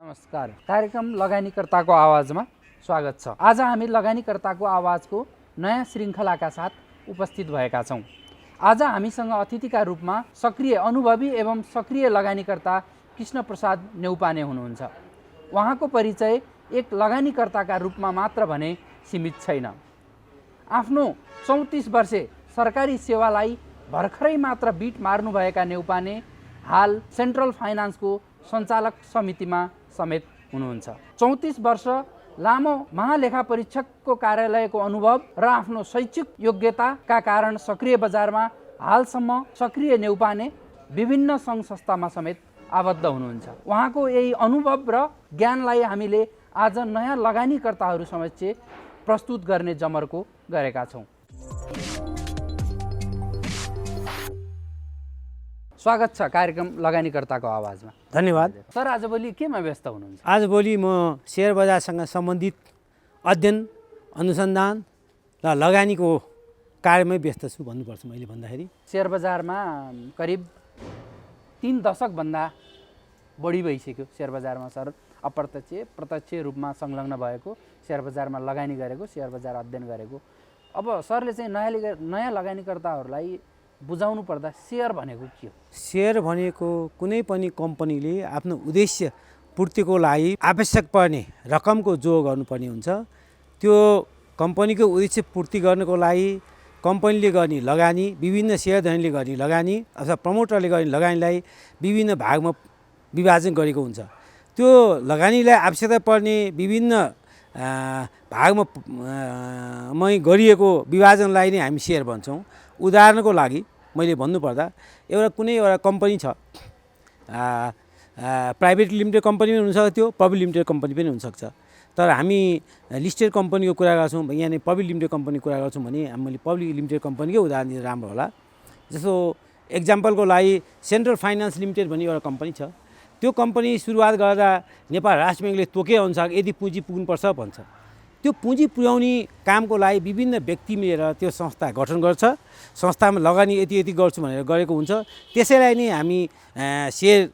नमस्कार। कार्यक्रम लगानीकर्ताको आवाजमा स्वागत छ। आज हामी लगानीकर्ताको आवाजको नयाँ श्रृङ्खलाका साथ उपस्थित भएका छौँ। आज हामीसँग अतिथिका रूपमा सक्रिय अनुभवी एवं सक्रिय लगानीकर्ता कृष्ण प्रसाद न्यौपाने हुनुहुन्छ। उहाँको परिचय एक लगानीकर्ताका रूपमा मात्र भने सीमित छैन। आफ्नो 34 वर्षे सरकारी सेवालाई भर्खरै मात्र बिट मार्नुभएका न्यौपाने हाल सेन्ट्रल फाइनान्सको सञ्चालक समितिमा समेत हुनुहुन्छ। 34 वर्ष लामो महालेखा परीक्षकको कार्यालयको अनुभव र आफ्नो शैक्षिक योग्यताका कारण सक्रिय बजारमा हालसम्म सक्रिय न्यौपाने विभिन्न सङ्घ संस्थामा समेत आबद्ध हुनुहुन्छ। उहाँको यही अनुभव र ज्ञानलाई हामीले आज नयाँ लगानीकर्ताहरू समक्ष प्रस्तुत गर्ने जमर्को गरेका छौँ। स्वागत छ कार्यक्रम लगानीकर्ताको आवाजमा। धन्यवाद सर। आजभोलि केमा व्यस्त हुनुहुन्छ? आजभोलि म सेयर बजारसँग सम्बन्धित अध्ययन अनुसन्धान र लगानीको कार्यमै व्यस्त छु भन्नुपर्छ। मैले भन्दाखेरि सेयर बजारमा करिब 3 दशकभन्दा बढी भइसक्यो। सेयर बजारमा सर अप्रत्यक्ष प्रत्यक्ष रूपमा संलग्न भएको, सेयर बजारमा लगानी गरेको, सेयर बजार अध्ययन गरेको। अब सरले चाहिँ नयाँ लगानीकर्ताहरूलाई बुझाउनु पर्दा सेयर भनेको के हो? सेयर भनेको कुनै पनि कम्पनीले आफ्नो उद्देश्य पूर्तिको लागि आवश्यक पर्ने रकमको जोड गर्नुपर्ने हुन्छ। त्यो कम्पनीको उद्देश्य पूर्ति गर्नको लागि कम्पनीले गर्ने लगानी, विभिन्न सेयरधारीले गर्ने लगानी अथवा प्रमोटरले गर्ने लगानीलाई विभिन्न भागमा विभाजन गरेको हुन्छ। त्यो लगानीलाई आवश्यकता पर्ने विभिन्न भागमा गरिएको विभाजनलाई नै हामी सेयर भन्छौँ। उदाहरणको लागि मैले भन्नुपर्दा कुनै एउटा कम्पनी छ, प्राइभेट लिमिटेड कम्पनी पनि हुनसक्छ, त्यो पब्लिक लिमिटेड कम्पनी पनि हुनसक्छ। तर हामी लिस्टेड कम्पनीको कुरा गर्छौँ, यहाँ पब्लिक लिमिटेड कम्पनीको कुरा गर्छौँ भने मैले पब्लिक लिमिटेड कम्पनीकै उदाहरण दिँदा राम्रो होला। जस्तो एक्जाम्पलको लागि सेन्ट्रल फाइनान्स लिमिटेड भन्ने एउटा कम्पनी छ। त्यो कम्पनी सुरुवात गर्दा नेपाल राष्ट्र ब्याङ्कले तोकेअनुसार यदि पुँजी पुग्नुपर्छ भन्छ। त्यो पुँजी पुर्याउने कामको लागि विभिन्न व्यक्ति मिलेर त्यो संस्था गठन गर्छ। संस्थामा लगानी यति गर्छु भनेर गरेको हुन्छ। त्यसैलाई नै हामी सेयर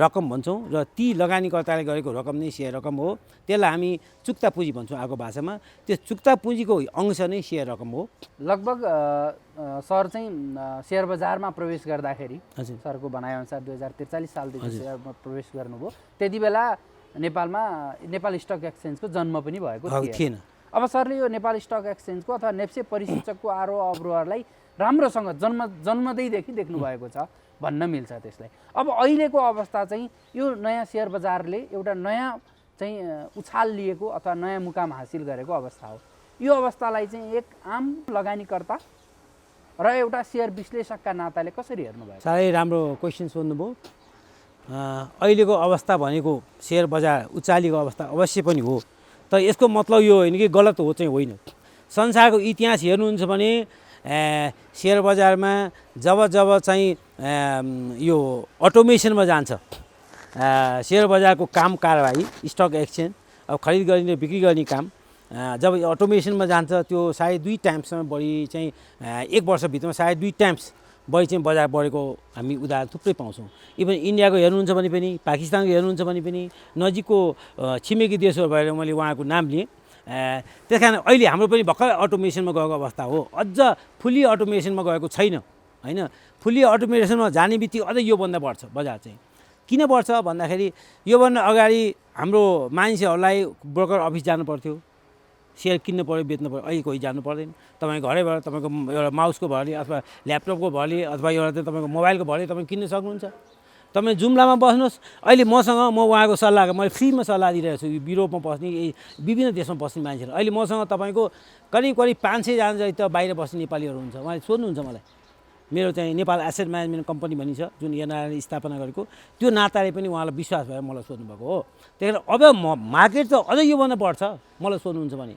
रकम भन्छौँ र ती लगानीकर्ताले गरेको रकम नै सेयर रकम हो। त्यसलाई हामी चुक्ता पुँजी भन्छौँ अर्को भाषामा। त्यो चुक्ता पुँजीको अंश नै सेयर रकम हो। लगभग सर चाहिँ सेयर बजारमा प्रवेश गर्दाखेरि सरको भनाइअनुसार 2043 सालदेखि सेयरमा प्रवेश गर्नुभयो। त्यति बेला नेपालमा नेपाल स्टक एक्सचेन्जको जन्म पनि भएको थिएन। अब सरले यो नेपाल स्टक एक्सचेन्जको अथवा नेप्से परिसूचकको आरोह अवरोहलाई राम्रोसँग जन्मदैदेखि देख्नु भएको छ भन्न मिल्छ त्यसलाई। अब अहिलेको अवस्था चाहिँ यो नयाँ सेयर बजारले एउटा नयाँ चाहिँ उछाल लिएको अथवा नयाँ मुकाम हासिल गरेको अवस्था हो। यो अवस्थालाई चाहिँ एक आम लगानीकर्ता र एउटा सेयर विश्लेषकका नाताले कसरी हेर्नुभयो? साह्रै राम्रो क्वेसन सोध्नुभयो। अहिलेको अवस्था भनेको सेयर बजार उचालेको अवस्था अवश्य पनि हो। तर यसको मतलब यो होइन कि गलत हो चाहिँ होइन। संसारको इतिहास हेर्नुहुन्छ भने सेयर बजारमा जब चाहिँ यो अटोमेसनमा जान्छ सेयर बजारको काम कारबाही, स्टक एक्सचेन्ज अब खरिद गर्ने बिक्री गर्ने काम जब अटोमेसनमा जान्छ त्यो सायद 2 टाइम्समा बढी चाहिँ 1 वर्षभित्रमा सायद 2 टाइम्स बढी चाहिँ बजार बढेको हामी उदाहरण थुप्रै पाउँछौँ। इभन इन्डियाको हेर्नुहुन्छ भने पनि, पाकिस्तानको हेर्नुहुन्छ भने पनि, नजिकको छिमेकी देशहरू भएर मैले उहाँको नाम लिएँ। त्यस कारण अहिले हाम्रो पनि भर्खर अटोमेसनमा गएको अवस्था हो। अझ फुल्ली अटोमेसनमा गएको छैन होइन। फुल्ली अटोमेसनमा जाने बित्तिकै अझ योभन्दा बढ्छ बजार चाहिँ। किन बढ्छ भन्दाखेरि योभन्दा अगाडि हाम्रो मान्छेहरूलाई ब्रोकर अफिस जानु पर्थ्यो, सेयर किन्नु पऱ्यो, बेच्नु पऱ्यो। अहिले कोही जानु पर्दैन। तपाईँ घरैबाट तपाईँको एउटा माउसको भरले अथवा ल्यापटपको भरले अथवा एउटा तपाईँको मोबाइलको भरले तपाईँ किन्न सक्नुहुन्छ। तपाईँ जुम्लामा बस्नुहोस्। अहिले मसँग म उहाँको सल्लाह मैले फ्रीमा सल्लाह दिइरहेको छु। युरोपमा बस्ने विभिन्न देशमा बस्ने मान्छेहरू अहिले मसँग तपाईँको करिब 500 जना जति त बाहिर बस्ने नेपालीहरू हुन्छ। उहाँले सोध्नुहुन्छ मलाई। मेरो चाहिँ नेपाल एसेट म्यानेजमेन्ट कम्पनी भन्ने छ जुन एनआरले स्थापना गरेको, त्यो नाताले पनि उहाँलाई विश्वास भएर मलाई सोध्नुभएको हो। त्यही भएर अब मार्केट त अझै योभन्दा बढ्छ मलाई सोध्नुहुन्छ भने,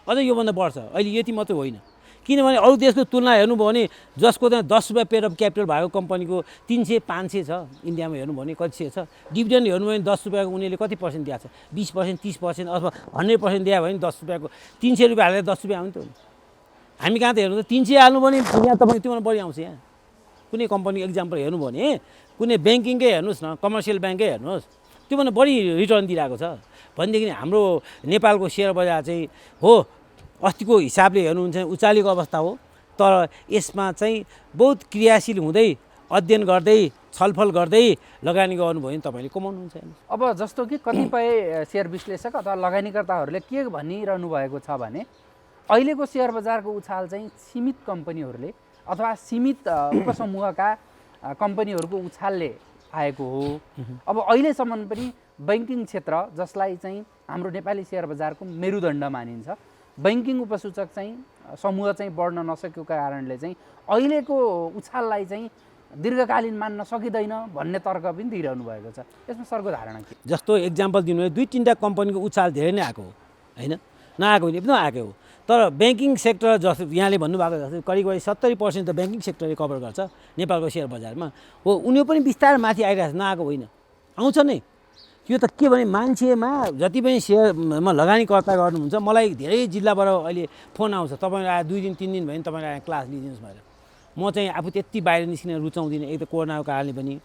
अझै योभन्दा बढ्छ। अहिले यति मात्रै होइन। किनभने अरू देशको तुलना हेर्नुभयो भने जसको चाहिँ 10 रुपियाँ पेयर अफ क्यापिटल भएको कम्पनीको 300-500 छ। इन्डियामा हेर्नु भने कति छ? डिभिडेन्ड हेर्नु भने 10 रुपियाँको उनीहरूले कति पर्सेन्ट दिएको छ? 20%, 30% अथवा 100% दियो भने 10 रुपियाँको 300 रुपियाँ हालेर 10 रुपियाँ आउँछ नि त। हामी कहाँ त हेर्नु त 300 हाल्नु भने यहाँ तपाईँ त्योभन्दा बढी आउँछ। यहाँ कुनै कम्पनी एक्जाम्पल हेर्नु भने कुनै ब्याङ्किङकै हेर्नुहोस् न, कमर्सियल ब्याङ्कै हेर्नुहोस्, त्योभन्दा बढी रिटर्न दिइरहेको छ भनेदेखि हाम्रो नेपालको सेयर बजार चाहिँ हो अस्तिको हिसाबले हेर्नुहुन्छ उचालेको अवस्था हो, तर यसमा चाहिँ बहुत क्रियाशील हुँदै अध्ययन गर्दै छलफल गर्दै लगानी गर्नुभयो भने तपाईँले कमाउनुहुन्छ। अब जस्तो कि कतिपय सेयर विश्लेषक अथवा लगानीकर्ताहरूले के भनिरहनु भएको छ भने अहिलेको सेयर बजारको उछाल चाहिँ सीमित कम्पनीहरूले अथवा सीमित उपसमूहका कम्पनीहरूको उछालले आएको हो। अब अहिलेसम्म पनि बैंकिङ क्षेत्र जसलाई चाहिँ हाम्रो नेपाली सेयर बजारको मेरुदण्ड मानिन्छ, बैंकिङ उपसूचक चाहिँ समूह चाहिँ बढ्न नसकेको कारणले चाहिँ अहिलेको उछाललाई चाहिँ दीर्घकालीन मान्न सकिँदैन भन्ने तर्क पनि दिइरहनु भएको छ। यसमा सरको धारणा के? जस्तो एक्जाम्पल दिनु भने 2-3टा कम्पनीको उछाल धेरै नै आएको हो होइन, नआएको भने एकदम आएको हो। तर ब्याङ्किङ सेक्टर जस्तो यहाँले भन्नुभएको जस्तो करिब 70% त ब्याङ्किङ सेक्टरले कभर गर्छ नेपालको सेयर बजारमा हो। उनीहरू पनि बिस्तारै माथि आइरहेको छ, नआएको होइन, आउँछ नै। यो त के भने मान्छेमा जति पनि सेयरमा लगानीकर्ता गर्नुहुन्छ, मलाई धेरै जिल्लाबाट अहिले फोन आउँछ, तपाईँहरू आएर 2 दिन 3 दिन भयो भने तपाईँहरू आएर क्लास लिइदिनुहोस् भनेर। म चाहिँ आफू त्यति बाहिर निस्किन रुचाउँदिनँ, एक त कोरोनाको कारणले पनि।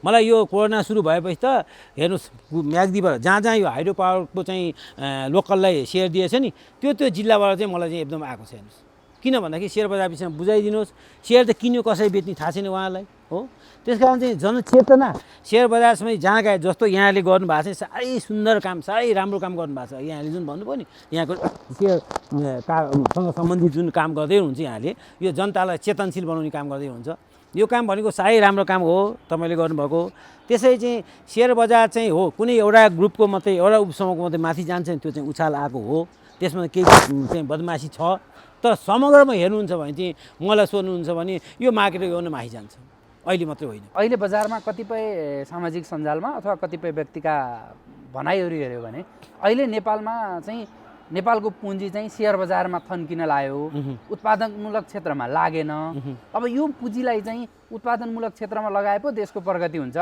मलाई यो कोरोना सुरु भएपछि त हेर्नुहोस् म्याग्दीबाट जहाँ जहाँ यो हाइड्रो पावरको चाहिँ लोकललाई सेयर दिएछ नि त्यो जिल्लाबाट चाहिँ मलाई चाहिँ एकदम आएको छ। हेर्नुहोस् किन भन्दाखेरि सेयर बजार विषयमा बुझाइदिनुहोस्, सेयर त किन्यो कसरी बेच्ने थाहा छैन उहाँलाई हो। त्यस कारण चाहिँ जनचेतना सेयर बजारसम्म जानकारी जस्तो यहाँले गर्नुभएको छ साह्रै सुन्दर काम, साह्रै राम्रो काम गर्नुभएको छ। यहाँले जुन भन्नुभयो नि यहाँको सेयरसँग सम्बन्धित जुन काम गर्दै हुनुहुन्छ यहाँले, यो जनतालाई चेतनशील बनाउने काम गर्दै हुन्छ। यो काम भनेको साह्रै राम्रो काम हो तपाईँले गर्नुभएको। त्यसै चाहिँ सेयर बजार चाहिँ हो कुनै एउटा ग्रुपको मात्रै एउटा उपसमूहको मात्रै माथि जान्छ नि त्यो चाहिँ उछाल आएको हो, त्यसमा केही चाहिँ बदमासी छ। तर समग्रमा हेर्नुहुन्छ भने चाहिँ मलाई सोध्नुहुन्छ भने यो मार्केट योभन्दा माथि जान्छ, अहिले मात्रै होइन। अहिले बजारमा कतिपय सामाजिक सञ्जालमा अथवा कतिपय व्यक्तिका भनाइहरू हेऱ्यो भने अहिले नेपालमा चाहिँ नेपालको पुँजी चाहिँ सेयर बजारमा थन्किन लाग्यो, उत्पादनमूलक क्षेत्रमा लागेन। अब यो पुँजीलाई चाहिँ उत्पादनमूलक क्षेत्रमा लगाए पो देशको प्रगति हुन्छ।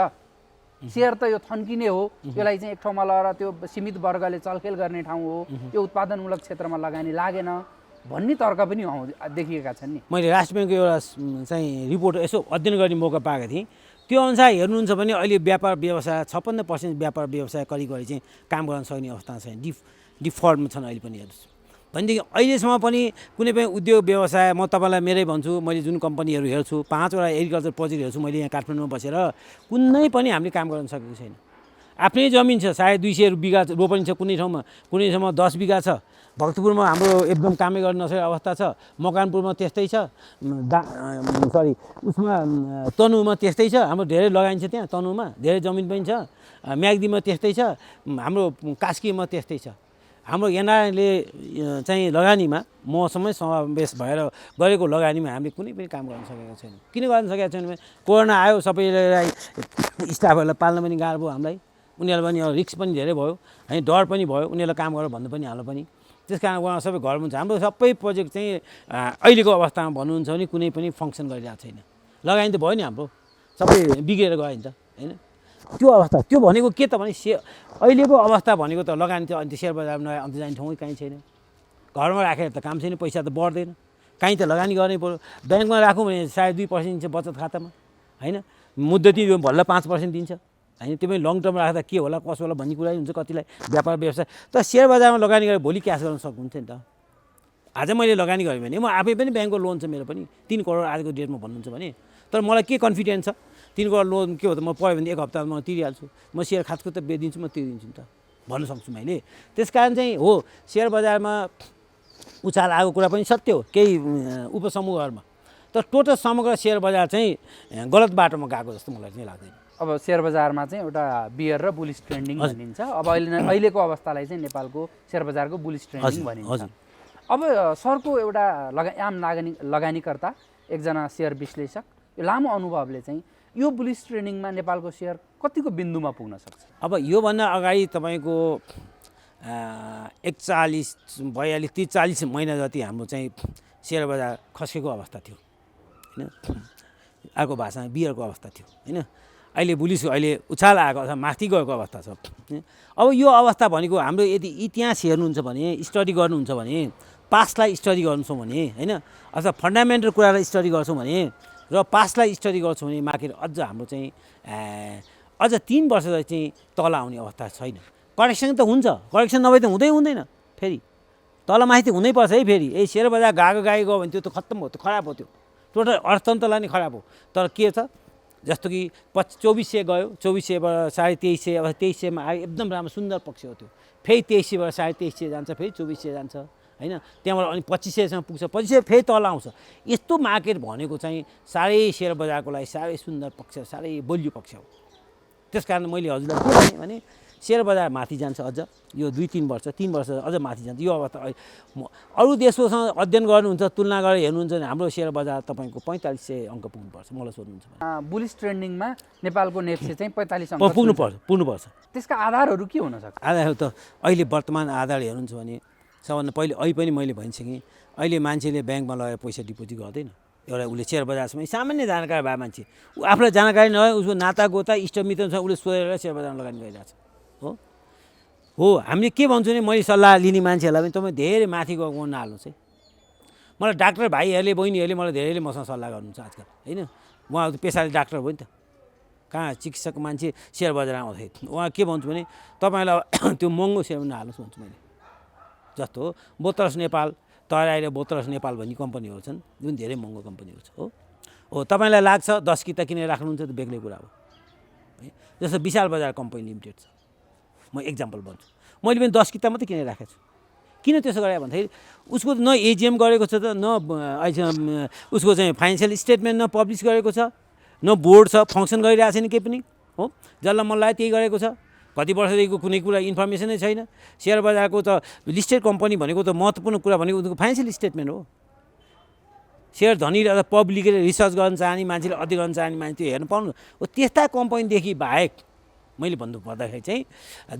सेयर त यो थन्किने हो, यसलाई चाहिँ एक ठाउँमा लगाएर त्यो सीमित वर्गले चलखेल गर्ने ठाउँ हो, यो उत्पादनमूलक क्षेत्रमा लगानी लागेन भन्ने तर्क पनि देखिएका छन् नि। मैले राष्ट्र ब्याङ्कको एउटा चाहिँ रिपोर्ट यसो अध्ययन गर्ने मौका पाएको थिएँ। त्यो अनुसार हेर्नुहुन्छ भने अहिले व्यापार व्यवसाय 56% व्यापार व्यवसाय करिब चाहिँ काम गर्न सक्ने अवस्था छैन, डिफल्टमा छन् अहिले पनि। हेर्नुहोस् भनेदेखि अहिलेसम्म पनि कुनै पनि उद्योग व्यवसाय म तपाईँलाई मेरै भन्छु, मैले जुन कम्पनीहरू हेर्छु 5वटा एग्रिकल्चर प्रोजेक्ट हेर्छु मैले यहाँ काठमाडौँमा बसेर, कुनै पनि हामीले काम गर्न सकेको छैन। आफ्नै जमिन छ, सायद 200 बिघा रोपनी छ कुनै ठाउँमा, कुनै ठाउँमा 10 बिघा छ। भक्तपुरमा हाम्रो एकदम कामै गर्न नसकेको अवस्था छ, मकवानपुरमा त्यस्तै छ, उसमा तनुमा त्यस्तै छ, हाम्रो धेरै लगाइन्छ त्यहाँ, तनुमा धेरै जमिन पनि छ, म्याग्दीमा त्यस्तै छ, हाम्रो कास्कीमा त्यस्तै छ। हाम्रो एनआरआईले चाहिँ लगानीमा मसँगै समावेश भएर गरेको लगानीमा हामीले कुनै पनि काम गर्न सकेको छैन। किन गर्न सकेको छैन भने कोरोना आयो, सबैलाई स्टाफहरूलाई पाल्न पनि गाह्रो भयो हामीलाई, उनीहरूलाई पनि रिस्क पनि धेरै भयो, होइन डर पनि भयो, उनीहरूलाई काम गरेर भन्नु पनि हाल्नु पनि। त्यस कारण उहाँ सबै घरमा हुन्छ। हाम्रो सबै प्रोजेक्ट चाहिँ अहिलेको अवस्थामा भन्नुहुन्छ भने कुनै पनि फङ्सन गरिरहेको छैन। लगानी त भयो नि हाम्रो, सबै बिग्रेर गयो नि त होइन। त्यो अवस्था त्यो भनेको के त भने अहिलेको अवस्था भनेको त लगानी त अन्त सेयर बजारमा नयाँ अन्त जाने ठाउँ कहीँ छैन। घरमा राखेर त काम छैन, पैसा त बढ्दैन, कहीँ त लगानी गर्नै पऱ्यो। ब्याङ्कमा राखौँ भने सायद 2% दिन्छ बचत खातामा होइन, मुद्दती यो भल्ल 5% दिन्छ होइन। त्यो पनि लङ टर्म राख्दा के होला कसो होला भन्ने कुरा हुन्छ कतिलाई व्यापार व्यवसाय। तर सेयर बजारमा लगानी गरेर भोलि क्यास गर्न सक्नुहुन्छ नि त। आज मैले लगानी गरेँ भने म आफै पनि ब्याङ्कको लोन छ मेरो पनि 3 करोड आजको डेटमा भन्नुहुन्छ भने, तर मलाई के कन्फिडेन्स छ 3 करोड लोन के हो त म पऱ्यो भने 1 हप्तामा म तिरिहाल्छु, म सेयर खातको त बेचिदिन्छु, म तिरिदिन्छु नि त भन्न सक्छु मैले। त्यस कारण चाहिँ हो सेयर बजारमा उचाल आएको कुरा पनि सत्य हो केही उपसमूहहरूमा, तर टोटल समग्र सेयर बजार चाहिँ गलत बाटोमा गएको जस्तो मलाई चाहिँ लाग्दैन। अब सेयर बजारमा चाहिँ एउटा बियर र बुलिस ट्रेन्डिङ भनिन्छ। अब अहिलेको अवस्थालाई चाहिँ नेपालको सेयर बजारको बुलिस ट्रेन्डिङ भनिन्छ। अब सरको एउटा आम लगानीकर्ता एकजना सेयर विश्लेषक यो लामो अनुभवले चाहिँ यो बुलिस ट्रेन्डिङमा नेपालको सेयर कतिको बिन्दुमा पुग्न सक्छ? अब योभन्दा अगाडि तपाईँको 41, 42, 30, 40 महिना जति हाम्रो चाहिँ सेयर बजार खसेको अवस्था थियो होइन, अर्को भाषामा बियरको अवस्था थियो होइन। अहिले बुलिसको अहिले उछाल आएको अथवा माथि गएको अवस्था छ। अब यो अवस्था भनेको हाम्रो यदि इतिहास हेर्नुहुन्छ भने, स्टडी गर्नुहुन्छ भने, पास्टलाई स्टडी गर्छौँ भने होइन, अथवा फन्डामेन्टल कुरालाई स्टडी गर्छौँ भने र पास्टलाई स्टडी गर्छौँ भने मार्केट अझ हाम्रो चाहिँ अझ 3 वर्ष चाहिँ तल आउने अवस्था छैन। करेक्सन त हुन्छ, करेक्सन नभए त हुँदैन फेरि तलमाथि त हुनैपर्छ है। फेरि सेयर बजार गयो भने त्यो त खत्तम हो, त्यो खराब हो, त्यो टोटल अर्थतन्त्रलाई नै खराब हो। तर के छ जस्तो कि 2400 गयो, 2400बाट 2350, अब 2300मा आयो, एकदम राम्रो सुन्दर पक्ष हो त्यो। फेरि 2300बाट 2350 जान्छ, फेरि 2400 जान्छ होइन, त्यहाँबाट अनि 2500सम्म पुग्छ, 2500 फेरि तल आउँछ। यस्तो मार्केट भनेको चाहिँ साह्रै सेयर बजारको लागि साह्रै सुन्दर पक्ष, साह्रै बलियो पक्ष हो। त्यस कारण मैले हजुरलाई के भने सेयर बजार माथि जान्छ, अझ यो 2-3 वर्ष 3 वर्ष अझ माथि जान्छ। यो अवस्था अरू देशकोसँग अध्ययन गर्नुहुन्छ, तुलना गरेर हेर्नुहुन्छ भने हाम्रो सेयर बजार तपाईँको 4500 अङ्क पुग्नुपर्छ। मलाई सोध्नुहुन्छ भने बुलिश ट्रेन्डिङमा नेपालको नेप्से चाहिँ 45 अङ्क पुग्नुपर्छ। त्यसका आधारहरू के हुन सक्छ? आधारहरू त अहिले वर्तमान आधार हेर्नुहुन्छ भने सबभन्दा पहिले अहिले पनि मैले भनिसकेँ, अहिले मान्छेले ब्याङ्कमा लगेर पैसा डिपोजिट गर्दैन। एउटा उसले सेयर बजारसँग सामान्य जानकारी भए मान्छे, ऊ आफूलाई जानकारी नभए उसको नाता गोता इष्टमित्रसँग उसले सोधेर सेयर बजारमा लगानी गरिरहेको छ। हो हामीले के भन्छौँ भने मैले सल्लाह लिने मान्छेहरूलाई पनि तपाईँ धेरै माथि गएको नहाल्नुहोस् है। मलाई डाक्टर भाइहरूले बहिनीहरूले मलाई धेरैले मसँग सल्लाह गर्नुहुन्छ आजकल होइन। उहाँ पेसाले डाक्टर हो नि त, कहाँ चिकित्सक मान्छे सेयर बजारमा आउँदाखेरि उहाँ के भन्छु भने तपाईँलाई त्यो महँगो सेयर नहाल्नुहोस् भन्छु मैले। जस्तो बोतरस नेपाल, तराई र बोतरस नेपाल भन्ने कम्पनीहरू छन् जुन धेरै महँगो कम्पनीहरू छ। हो तपाईँलाई लाग्छ 10 किता किनेर राख्नुहुन्छ त बेग्लै कुरा हो है। जस्तो विशाल बजार कम्पनी लिमिटेड छ, म एक्जाम्पल भन्छु, मैले पनि 10 किता मात्रै किनेर राखेको छु। किन त्यसो गरे भन्दाखेरि उसको न एजिएम गरेको छ त, न अहिले उसको चाहिँ फाइनेन्सियल स्टेटमेन्ट न पब्लिस गरेको छ, न बोर्ड छ, फङ्सन गरिरहेको छैन केही पनि। हो जसलाई मन लाग्यो त्यही गरेको छ। कति वर्षदेखिको कुनै कुरा इन्फर्मेसनै छैन। सेयर बजारको त लिस्टेड कम्पनी भनेको त महत्त्वपूर्ण कुरा भनेको उनीहरूको फाइनेन्सियल स्टेटमेन्ट हो। सेयर धनी र पब्लिकले रिसर्च गर्न चाहने मान्छेले अध्ययन गर्न चाहने मान्छे त्यो हेर्नु पाउनु हो। त्यस्ता कम्पनीदेखि बाहेक मैले भन्नु पर्दाखेरि चाहिँ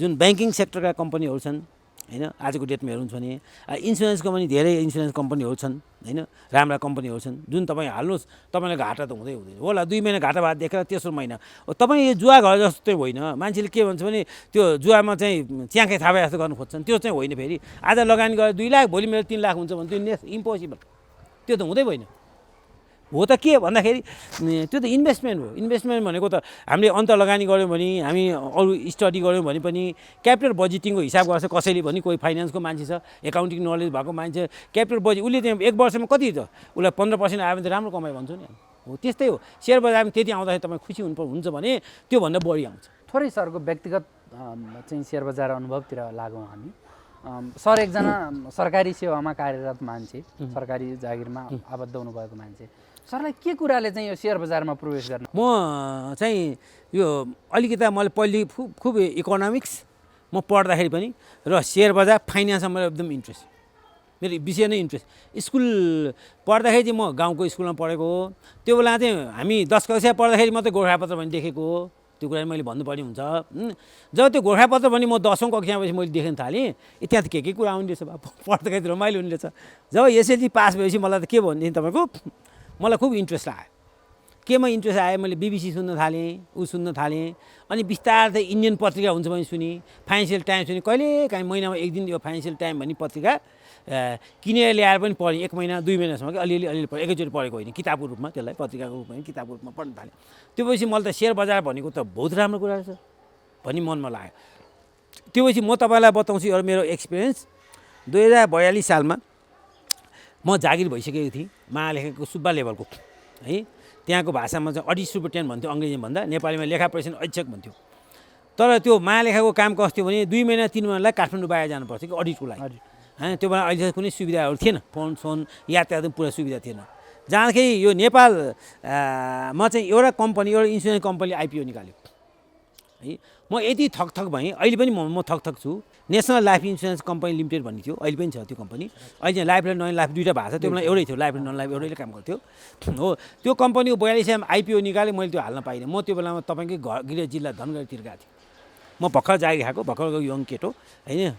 जुन ब्याङ्किङ सेक्टरका कम्पनीहरू छन् होइन, आजको डेटमा हेर्नुहुन्छ भने इन्सुरेन्सको पनि धेरै इन्सुरेन्स कम्पनीहरू छन् होइन, राम्रा कम्पनीहरू छन् जुन तपाईँ हाल्नुहोस् तपाईँलाई घाटा त हुँदैन होला। 2 महिना घाटा भए देखेर तेस्रो महिना तपाईँ यो जुवा घर जस्तो चाहिँ होइन। मान्छेले के भन्छ भने त्यो जुवामा चाहिँ च्याङ्कै थाहा जस्तो गर्नु खोज्छन्, त्यो चाहिँ होइन। फेरि आज लगानी गरेर 2 लाख भोलि मेरो 3 लाख हुन्छ भने त्यो इम्पोसिबल, त्यो त हुँदै होइन। हो त के भन्दाखेरि त्यो त इन्भेस्टमेन्ट हो। इन्भेस्टमेन्ट भनेको त हामीले अन्त लगानी गऱ्यौँ भने, हामी अरू स्टडी गऱ्यौँ भने पनि क्यापिटल बजेटिङको हिसाब गर्छ कसैले पनि। कोही फाइनेन्सको मान्छे छ, एकाउन्टिङ नलेज भएको मान्छे, क्यापिटल बजेट उसले त्यहाँ 1 वर्षमा कति छ उसलाई 15% आयो भने त राम्रो कमाइ भन्छौँ नि। हो त्यस्तै हो, सेयर बजारमा त्यति आउँदाखेरि तपाईँ खुसी हुन्छ भने त्योभन्दा बढी आउँछ। थोरै सरको व्यक्तिगत चाहिँ सेयर बजार अनुभवतिर लागौँ हामी। सर एकजना सरकारी सेवामा कार्यरत मान्छे, सरकारी जागिरमा आबद्ध हुनुभएको मान्छे, सरलाई के कुराले चाहिँ यो सेयर बजारमा प्रवेश गर्न? म चाहिँ यो अलिकति मैले पहिले खुब इकोनोमिक्स म पढ्दाखेरि पनि र सेयर बजार फाइनेन्समा मलाई एकदम इन्ट्रेस्ट, मेरो विषय नै इन्ट्रेस्ट। स्कुल पढ्दाखेरि चाहिँ म गाउँको स्कुलमा पढेको हो। त्यो बेला चाहिँ हामी 10 कक्षा पढ्दाखेरि मात्रै गोर्खापत्र भन्ने देखेको हो। त्यो कुरा मैले भन्नुपर्ने हुन्छ। जब त्यो गोर्खापत्र भने म 10औं कक्षापछि मैले देख्न थालेँ, त्यहाँ त के कुरा आउने रहेछ, पढ्दाखेरि रमाइलो हुने रहेछ। जब एसएलसी पास भएपछि मलाई त के भन्ने तपाईँको मलाई खुब इन्ट्रेस्ट आयो। केमा इन्ट्रेस्ट आयो, मैले बिबिसी सुन्न थालेँ, सुन्न थालेँ। अनि बिस्तारै इन्डियन पत्रिका हुन्छ भने सुने, फाइनेन्सियल टाइम्स सुने, कहिले काहीँ महिनामा 1 दिन यो फाइनेन्सियल टाइम भन्ने पत्रिका किनेर ल्याएर पनि पढेँ। 1 महिना 2 महिनासम्म कि अलिअलि पढेँ, एकैचोटि पढेको होइन, किताबको रूपमा त्यसलाई पत्रिकाको रूपमा किताबको रूपमा पढ्न थालेँ। त्योपछि मलाई त सेयर बजार भनेको त बहुत राम्रो कुरा रहेछ भन्ने मनमा लाग्यो। त्योपछि म तपाईँलाई बताउँछु एउटा मेरो एक्सपिरियन्स। 2042 सालमा म जागिर भइसकेको थिएँ, महालेखाको सुब्बा लेभलको है। त्यहाँको भाषामा चाहिँ अडिट सुपरिटेन्डेन्ट भन्थ्यो अङ्ग्रेजीमा भन्दा, नेपालीमा लेखा परीक्षण अधीक्षक भन्थ्यो। तर त्यो महालेखाको काम कस्तो थियो भने 2 महिना 3 महिनालाई काठमाडौँ बाहिर जानुपर्थ्यो कि अडिटको लागि होइन। त्यो बेला अहिले कुनै सुविधाहरू थिएन, फोन यातायात पुरा सुविधा थिएन। जाँदाखेरि यो नेपालमा चाहिँ एउटा इन्सुरेन्स कम्पनीले आइपिओ निकाल्यो है। म यति थक भएँ, अहिले पनि म थक छु। National life insurance company limited भन्ने थियो, अहिले पनि छ त्यो कम्पनी। अहिले चाहिँ लाइफ र नन लाइफ दुईवटा भएको छ, त्यो बेला एउटै थियो, लाइफ र नन लाइफ एउटैले काम गर्थ्यो। हो त्यो कम्पनीको 42 सालमा आइपिओ निकालेँ, मैले त्यो हाल्न पाइनँ। म त्यो बेलामा तपाईँकै गृह जिल्ला धनगढीतिर गएको थिएँ। म भर्खर जागिर खाएको, भर्खरको यङ केटो होइन,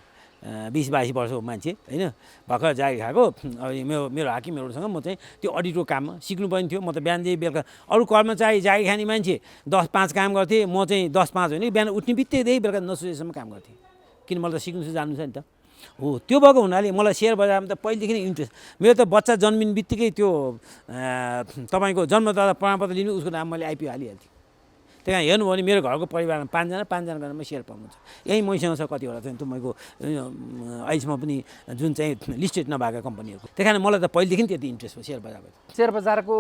20-22 वर्षको मान्छे होइन, भर्खर जागिर खाएको। अब मेरो हाकिमहरूसँग म चाहिँ त्यो अडिटको काममा सिक्नु पनि थियो। म त बिहानदेखि बेलुका अरू कर्मचारी जागिर खाने मान्छे 10-5 काम गर्थेँ, म चाहिँ 10-5 होइन, बिहान उठ्ने बित्तिकै बेलुका नसुतेसम्म काम गर्थेँ। किन मलाई त सिक्नु छ, जान्नु छ नि त। हो त्यो भएको हुनाले मलाई सेयर बजारमा त पहिलेदेखि नै इन्ट्रेस्ट। मेरो त बच्चा जन्मिने बित्तिकै त्यो तपाईँको जन्मदाता प्रमाणपत्र लिनु, उसको नाम मैले आइपिओ हालिहाल्थेँ। त्यहाँ हेर्नुभयो भने मेरो घरको परिवारमा 5 जना गरेर सेयर पाउनुहुन्छ। यही मैसँग छ कतिवटा चाहिँ तपाईँको अहिलेसम्म पनि जुन चाहिँ लिस्टेड नभएका कम्पनीहरूको। त्यही कारण मलाई त पहिलेदेखि त्यति इन्ट्रेस्ट हो सेयर बजारमा। सेयर बजारको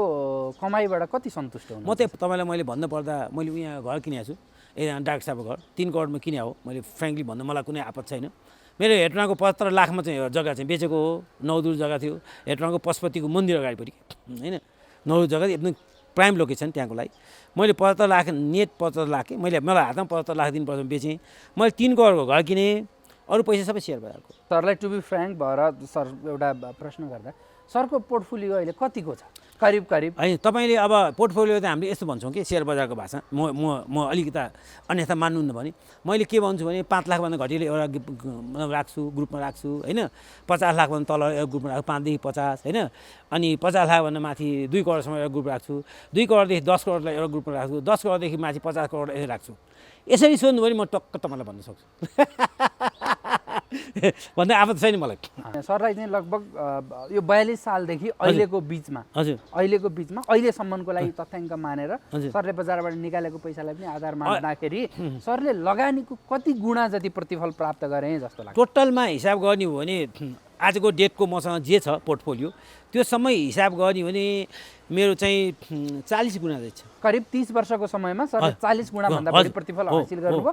कमाइबाट कति सन्तुष्ट हुनुहुन्छ? म त तपाईँलाई मैले भन्नुपर्दा मैले यहाँ घर किनेको छु, डाक्टर साहबको घर 3 करोडमा किने हो। मैले फ्रेङ्कली भन्दा मलाई कुनै आपत्ति छैन। मेरो हेटौँडाको 75 लाखमा चाहिँ जग्गा चाहिँ बेचेको हो। 9 जग्गा थियो हेटौँडाको पशुपतिको मन्दिर अगाडिपट्टि होइन, 9 जग्गा एकदम प्राइम लोकेसन त्यहाँको लागि। मैले 75 लाख नेट 75 लाख मैले मलाई हातमा 75 लाख दिनुपर्छ बेचेँ। मैले 3 करोडको घर किनेँ, अरू पैसा सबै सेयर बजारको। सरलाई टु बी फ्र्याङ्क भएर सर एउटा प्रश्न गर्दा सरको पोर्टफोलियो अहिले कतिको छ करिब? होइन तपाईँले अब पोर्टफोलियो त हामीले यस्तो भन्छौँ कि सेयर बजारको भाषा म अलिकति अन्यथा मान्नुहुन्न भने मैले के भन्छु भने 5 लाखभन्दा घटिले एउटा राख्छु, ग्रुपमा राख्छु होइन। 50 लाखभन्दा तल एउटा ग्रुपमा राख्छु, 5 देखि 50 होइन। अनि 50 लाखभन्दा माथि 2 करोडसम्म एउटा ग्रुप राख्छु, 2 करोडदेखि 10 करोडलाई एउटा ग्रुपमा राख्छु, 10 करोडदेखि माथि 50 करोड यसरी राख्छु। यसरी सोध्नु भने म टक्क तपाईँलाई भन्न सक्छु भन्दा आपत्ति छैन मलाई। सरलाई चाहिँ लगभग यो 42 सालदेखि अहिलेको बिचमा अहिलेसम्मको लागि तथ्याङ्क मानेर सरले बजारबाट निकालेको पैसालाई पनि आधार मान्दाखेरि सरले लगानीको कति गुणा जति प्रतिफल प्राप्त गरे जस्तो लाग्छ? टोटलमा हिसाब गर्ने हो भने आजको डेटको मसँग जे छ पोर्टफोलियो त्यो समय हिसाब गर्ने हो भने मेरो चाहिँ 40 गुणा चाहिँ छ। करिब 30 वर्षको समयमा सरले 40 गुणा भन्दा बढी प्रतिफल हासिल गर्नुभयो।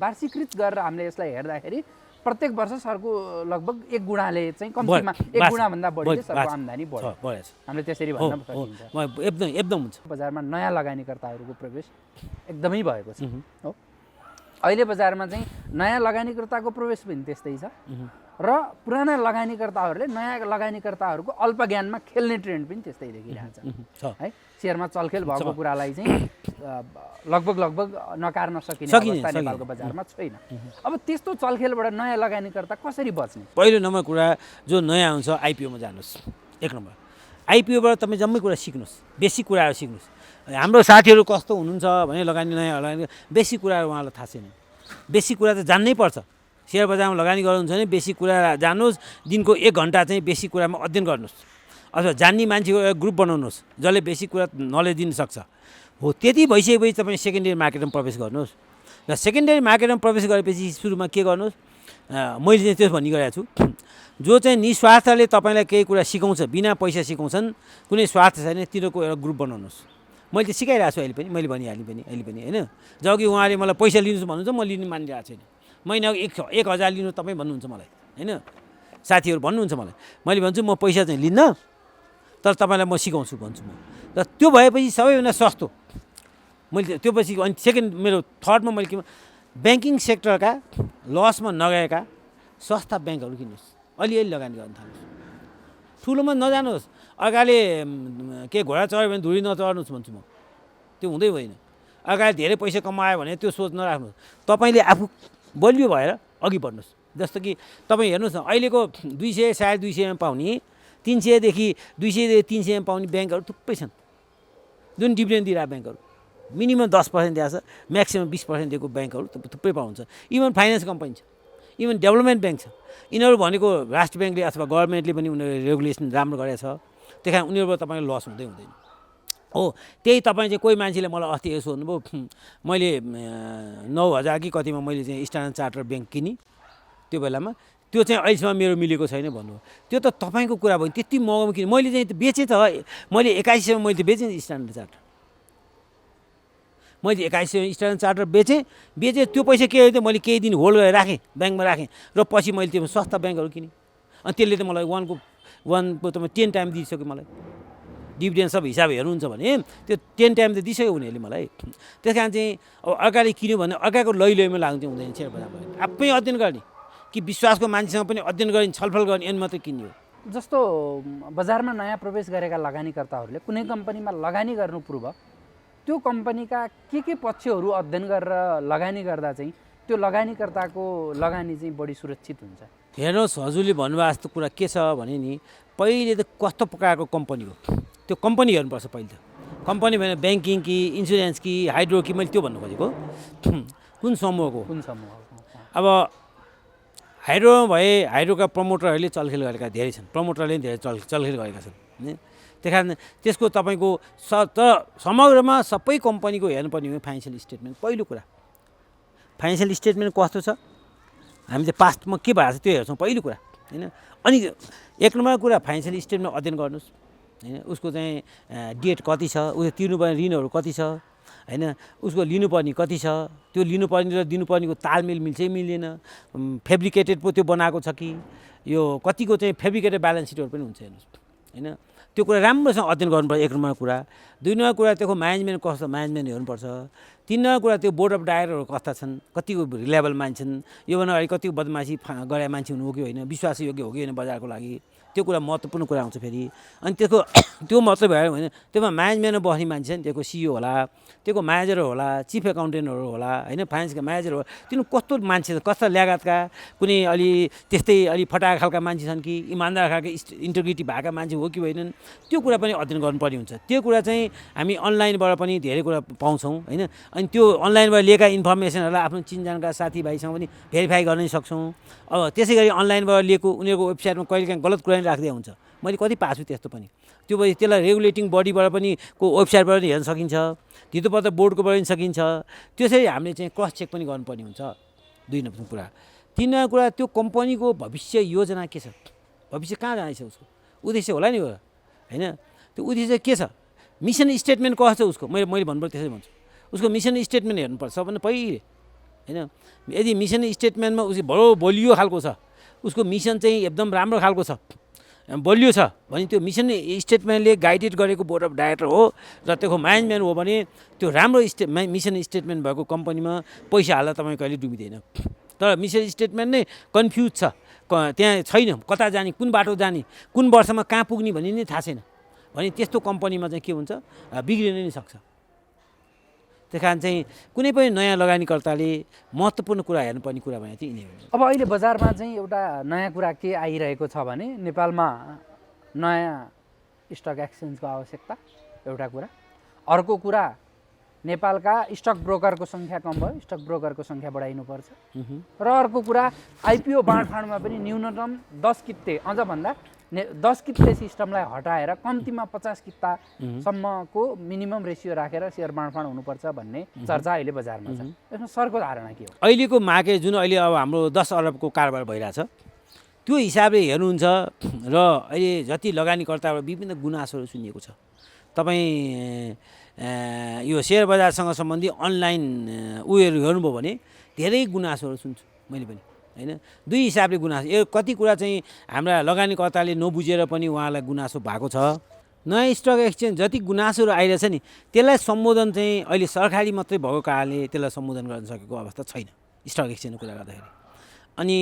वार्षिकृत गरेर हामीले यसलाई हेर्दाखेरि प्रत्येक वर्ष सरको लगभग 1 गुणाले चाहिँ कम्तीमा 1 गुणा भन्दा बढी सरको आम्दानी बढ्यो। हामीले त्यसरी भन्न सकिन्छ। एकदम हुन्छ। बजारमा नयाँ लगानीकर्ताहरूको प्रवेश एकदमै भएको छ हो। अहिले बजारमा चाहिँ नयाँ लगानीकर्ताको प्रवेश पनि त्यस्तै छ र पुराना लगानीकर्ताहरूले नयाँ लगानीकर्ताहरूको अल्प ज्ञानमा खेल्ने ट्रेन्ड पनि त्यस्तै देखिरहेछ है। सेयरमा चलखेल भएको कुरालाई चाहिँ लगभग नकार्न सकिने अवस्था नेपालको बजारमा छैन। अब त्यस्तो चलखेलबाट नयाँ लगानीकर्ता कसरी बच्ने? पहिलो नम्बर कुरा जो नयाँ हुन्छ आइपिओमा जानुहोस्। 1 नम्बर आइपिओबाट तपाईँ जम्मै कुरा सिक्नुहोस्, बेसिक कुराहरू सिक्नुहोस्। हाम्रो साथीहरू कस्तो हुनुहुन्छ भने नयाँ लगानी बेसिक कुराहरू उहाँलाई थाहा छैन। बेसिक कुरा त जान्नै पर्छ। सेयर बजारमा लगानी गर्नुहुन्छ भने बेसिक कुरा जान्नुहोस्। दिनको 1 घन्टा चाहिँ बेसिक कुरामा अध्ययन गर्नुहोस्, अथवा जान्ने मान्छेको एउटा ग्रुप बनाउनुहोस् जसले बेसिक कुरा नलेज दिन सक्छ हो। त्यति भइसकेपछि तपाईँ सेकेन्डरी मार्केटमा प्रवेश गर्नुहोस्। र सेकेन्डरी मार्केटमा प्रवेश गरेपछि सुरुमा के गर्नुहोस्, मैले चाहिँ त्यो भनिरहेको छु, जो चाहिँ निस्वार्थले तपाईँलाई केही कुरा सिकाउँछ, बिना पैसा सिकाउँछन्, कुनै स्वार्थ छैन, तिनीहरूको एउटा ग्रुप बनाउनुहोस्। मैले चाहिँ सिकाइरहेको छु अहिले पनि, मैले भनिहालेँ पनि अहिले पनि होइन। जब कि उहाँले मलाई पैसा लिनुहोस् भन्नुहुन्छ, म लिनु मानिरहेको छैन। महिनाको 1,000 लिनु तपाईँ भन्नुहुन्छ मलाई होइन, साथीहरू भन्नुहुन्छ मलाई। मैले भन्छु म पैसा चाहिँ लिन्न, तर तपाईँलाई म सिकाउँछु भन्छु म। र त्यो भएपछि सबैभन्दा सस्तो मैले त्यो पछि अनि सेकेन्ड मेरो थर्डमा मैले के ब्याङ्किङ सेक्टरका लसमा नगएका सस्ता ब्याङ्कहरू किन्नुहोस्, अलिअलि लगानी गर्न थाल्नुहोस्। ठुलोमा नजानुहोस्। अगाडि के घोडा चढ्यो भने धुरी नचढ्नुहोस् भन्छु म। त्यो हुँदै होइन। अगाडि धेरै पैसा कमायो भने त्यो सोच नराख्नुहोस्। तपाईँले आफू बलियो भएर अघि बढ्नुहोस्। जस्तो कि तपाईँ हेर्नुहोस् न, अहिलेको 200 साढे 200मा पाउने, 300 देखि 300मा पाउने ब्याङ्कहरू थुप्रै छन्, जुन डिभिडेन्ड दिइरहेको ब्याङ्कहरू। मिनिमम 10% दिएको छ, म्याक्सिमम 20% दिएको ब्याङ्कहरू थुप्रै पाउँछ। इभन फाइनेन्स कम्पनी छ, इभन डेभलपमेन्ट ब्याङ्क छ। यिनीहरू भनेको राष्ट्र ब्याङ्कले अथवा गभर्मेन्टले पनि उनीहरू रेगुलेसन राम्रो गरेको छ। त्यही कारण उनीहरूबाट तपाईँको लस हुँदैन हो। त्यही तपाईँ चाहिँ कोही मान्छेले मलाई अस्ति यसो सोध्नुभयो, मैले 9,000 कि कतिमा मैले चाहिँ स्ट्यान्डर्ड चार्टर ब्याङ्क किनेँ त्यो बेलामा, त्यो चाहिँ अहिलेसम्म मेरो मिलेको छैन भन्नुभयो। त्यो त तपाईँको कुरा भयो, त्यति महँगोमा किनेँ मैले चाहिँ बेचेँ त। मैले 8100मा मैले बेचेँ स्ट्यान्डर्ड चार्टर, मैले 8100 स्ट्यान्डर्ड चार्टर बेचेँ। त्यो पैसा के हो त मैले केही दिन होल्ड गरेर राखेँ, ब्याङ्कमा राखेँ, र पछि मैले त्यो सस्ता ब्याङ्कहरू किनेँ। अनि त्यसले त मलाई 1 तपाईँ 10 टाइम दिइसक्यो मलाई। डिभिडेन्ड सब हिसाब हेर्नुहुन्छ भने त्यो 10 टाइम त दिइसक्यो उनीहरूले मलाई। त्यस कारण चाहिँ अब अगाडि किन्यो भने अर्काको लैमा लाग्नु चाहिँ हुँदैन। सेयर बजारमा आफै अध्ययन गर्ने कि विश्वासको मान्छेसँग पनि अध्ययन गर्ने, छलफल गर्ने, अनि मात्रै किन्यो। जस्तो बजारमा नयाँ प्रवेश गरेका लगानीकर्ताहरूले कुनै कम्पनीमा लगानी गर्नु पूर्व त्यो कम्पनीका के पक्षहरू अध्ययन गरेर लगानी गर्दा चाहिँ त्यो लगानीकर्ताको लगानी चाहिँ बढी सुरक्षित हुन्छ? हेर्नुहोस्, हजुरले भन्नुभएको जस्तो कुरा के छ भने नि, पहिले त कस्तो प्रकारको कम्पनी हो त्यो कम्पनी हेर्नुपर्छ पहिले त। कम्पनी भने ब्याङ्किङ कि इन्सुरेन्स कि हाइड्रो कि, मैले त्यो भन्नु खोजेको कुन समूहको। अब हाइड्रोमा भए हाइड्रोका प्रमोटरहरूले चलखेल गरेका धेरै छन्, प्रमोटरले धेरै चलखेल गरेका छन्। त्यही कारण त्यसको तपाईँको समग्रमा सबै कम्पनीको हेर्नुपर्ने हो फाइनेन्सियल स्टेटमेन्ट। पहिलो कुरा फाइनेन्सियल स्टेटमेन्ट कस्तो छ, हामीले पास्टमा के भएको छ त्यो हेर्छौँ पहिलो कुरा होइन। अनि एक नम्बर कुरा फाइनेन्सियल स्टेटमेन्ट अध्ययन गर्नुहोस् होइन, उसको चाहिँ डेट कति छ, उसले तिर्नुपर्ने ऋणहरू कति छ होइन, उसको लिनुपर्ने कति छ, त्यो लिनुपर्ने र दिनुपर्नेको तालमेल मिल्छ मिल्दैन, फेब्रिकेटेड पो त्यो बनाएको छ कि यो कतिको चाहिँ फेब्रिकेटेड ब्यालेन्स सिटहरू पनि हुन्छ हेर्नुहोस् होइन। त्यो कुरा राम्रोसँग अध्ययन गर्नुपर्छ एक नम्बर कुरा। दुई नम्बर कुरा त्यसको म्यानेजमेन्ट कस्तो म्यानेजमेन्ट हेर्नुपर्छ। तिन नम्बर कुरा त्यो बोर्ड अफ डाइरेक्टरहरू कस्ता छन्, कतिको रिलायबल मान्छन्, योभन्दा अगाडि कतिको बदमासी गरे मान्छे हुनु हो कि होइन, विश्वासयोग्य हो कि होइन बजारको लागि, त्यो कुरा महत्त्वपूर्ण कुरा आउँछ फेरि। अनि त्यसको त्यो मतलब भएर होइन, त्यसमा म्यानेजमेन्टमा बस्ने मान्छे छ नि, त्यसको सिइओ होला, त्यसको म्यानेजर होला, चिफ एकाउन्टेन्टहरू होला होइन, फाइनेन्सका म्यानेजर होला, तिनीहरू कस्तो मान्छे कस्ता ल्यागातका, कुनै अलि त्यस्तै अलि फटाहा खालका मान्छे छन् कि इमान्दार खालको इन्टिग्रिटी भएका मान्छे हो कि होइनन्, त्यो कुरा पनि अध्ययन गर्नुपर्ने हुन्छ। त्यो कुरा चाहिँ हामी अनलाइनबाट पनि धेरै कुरा पाउँछौँ होइन। अनि त्यो अनलाइनबाट लिएका इन्फर्मेसनहरूलाई आफ्नो चिनजानका साथीभाइसँग पनि भेरिफाई गर्न सक्छौँ। अब त्यसै गरी अनलाइनबाट लिएको उनीहरूको वेबसाइटमा कहिलेकाहीँ गलत कुरा पनि राख्दै हुन्छ, मैले कति पाएको छु त्यस्तो पनि। त्यो भए त्यसलाई रेगुलेटिङ बडीबाट पनि को वेबसाइटबाट पनि हेर्न सकिन्छ, धितोपत्र बोर्डकोबाट पनि सकिन्छ। त्यसरी हामीले चाहिँ क्रस चेक पनि गर्नुपर्ने हुन्छ। दुई नम्बर कुरा। तिन नम्बर कुरा त्यो कम्पनीको भविष्य योजना के छ, भविष्य कहाँ जानेछ, उसको उद्देश्य होला नि होइन। त्यो उद्देश्य के छ, मिसन स्टेटमेन्ट कस्तो छ उसको, मैले भन्नुपर्छ त्यसरी भन्छु। उसको मिसन स्टेटमेन्ट हेर्नुपर्छ सबभन्दा पहिले होइन। यदि मिसन स्टेटमेन्टमा उसले बलियो खालको छ, उसको मिसन चाहिँ एकदम राम्रो खालको छ, बलियो छ भने त्यो मिसन स्टेटमेन्टले गाइडेड गरेको बोर्ड अफ डाइरेक्टर हो र त्यसको म्यानेजमेन्ट हो भने त्यो राम्रो मिसन स्टेटमेन्ट भएको कम्पनीमा पैसा हाल्दा तपाईँ कहिले डुबिँदैन। तर मिसन स्टेटमेन्ट नै कन्फ्युज छ, त्यहाँ छैन कता जाने, कुन बाटो जाने, कुन वर्षमा कहाँ पुग्ने भन्ने नै थाहा छैन भने त्यस्तो कम्पनीमा चाहिँ के हुन्छ, बिग्रिन नै सक्छ। त्यस कारण चाहिँ कुनै पनि नयाँ लगानीकर्ताले महत्त्वपूर्ण कुरा हेर्नुपर्ने कुरा भने चाहिँ यिनै हो। अब अहिले बजारमा चाहिँ एउटा नयाँ कुरा के आइरहेको छ भने नेपालमा नयाँ स्टक एक्सचेन्जको आवश्यकता एउटा कुरा, अर्को कुरा नेपालका स्टक ब्रोकरको सङ्ख्या कम भयो, स्टक ब्रोकरको सङ्ख्या बढाइनुपर्छ, र अर्को कुरा आइपिओ बाँडफाँडमा पनि न्यूनतम 10 कित्ते अझ भन्दा 10 कित्ते सिस्टमलाई हटाएर कम्तीमा 50 कित्तासम्मको मिनिमम रेसियो राखेर सेयर बाँडफाँड हुनुपर्छ भन्ने चर्चा अहिले बजारमा छ। यसमा सरको धारणा के हो? अहिलेको मार्केट जुन अहिले अब हाम्रो 10 अरबको कारोबार भइरहेछ त्यो हिसाबले हेर्नुहुन्छ र अहिले जति लगानीकर्ताबाट विभिन्न गुनासोहरू सुनिएको छ। तपाईँ यो सेयर बजारसँग सम्बन्धी अनलाइन उयोहरू हेर्नुभयो भने धेरै गुनासोहरू सुन्छु मैले पनि होइन। दुई हिसाबले गुनासो, कति कुरा चाहिँ हाम्रा लगानीकर्ताले नबुझेर पनि उहाँलाई गुनासो भएको छ। नयाँ स्टक एक्सचेन्ज जति गुनासोहरू आइरहेछ नि त्यसलाई सम्बोधन चाहिँ अहिले सरकारी मात्रै भएको कारणले त्यसलाई सम्बोधन गर्न सकेको अवस्था छैन स्टक एक्सचेन्जको कुरा गर्दाखेरि। अनि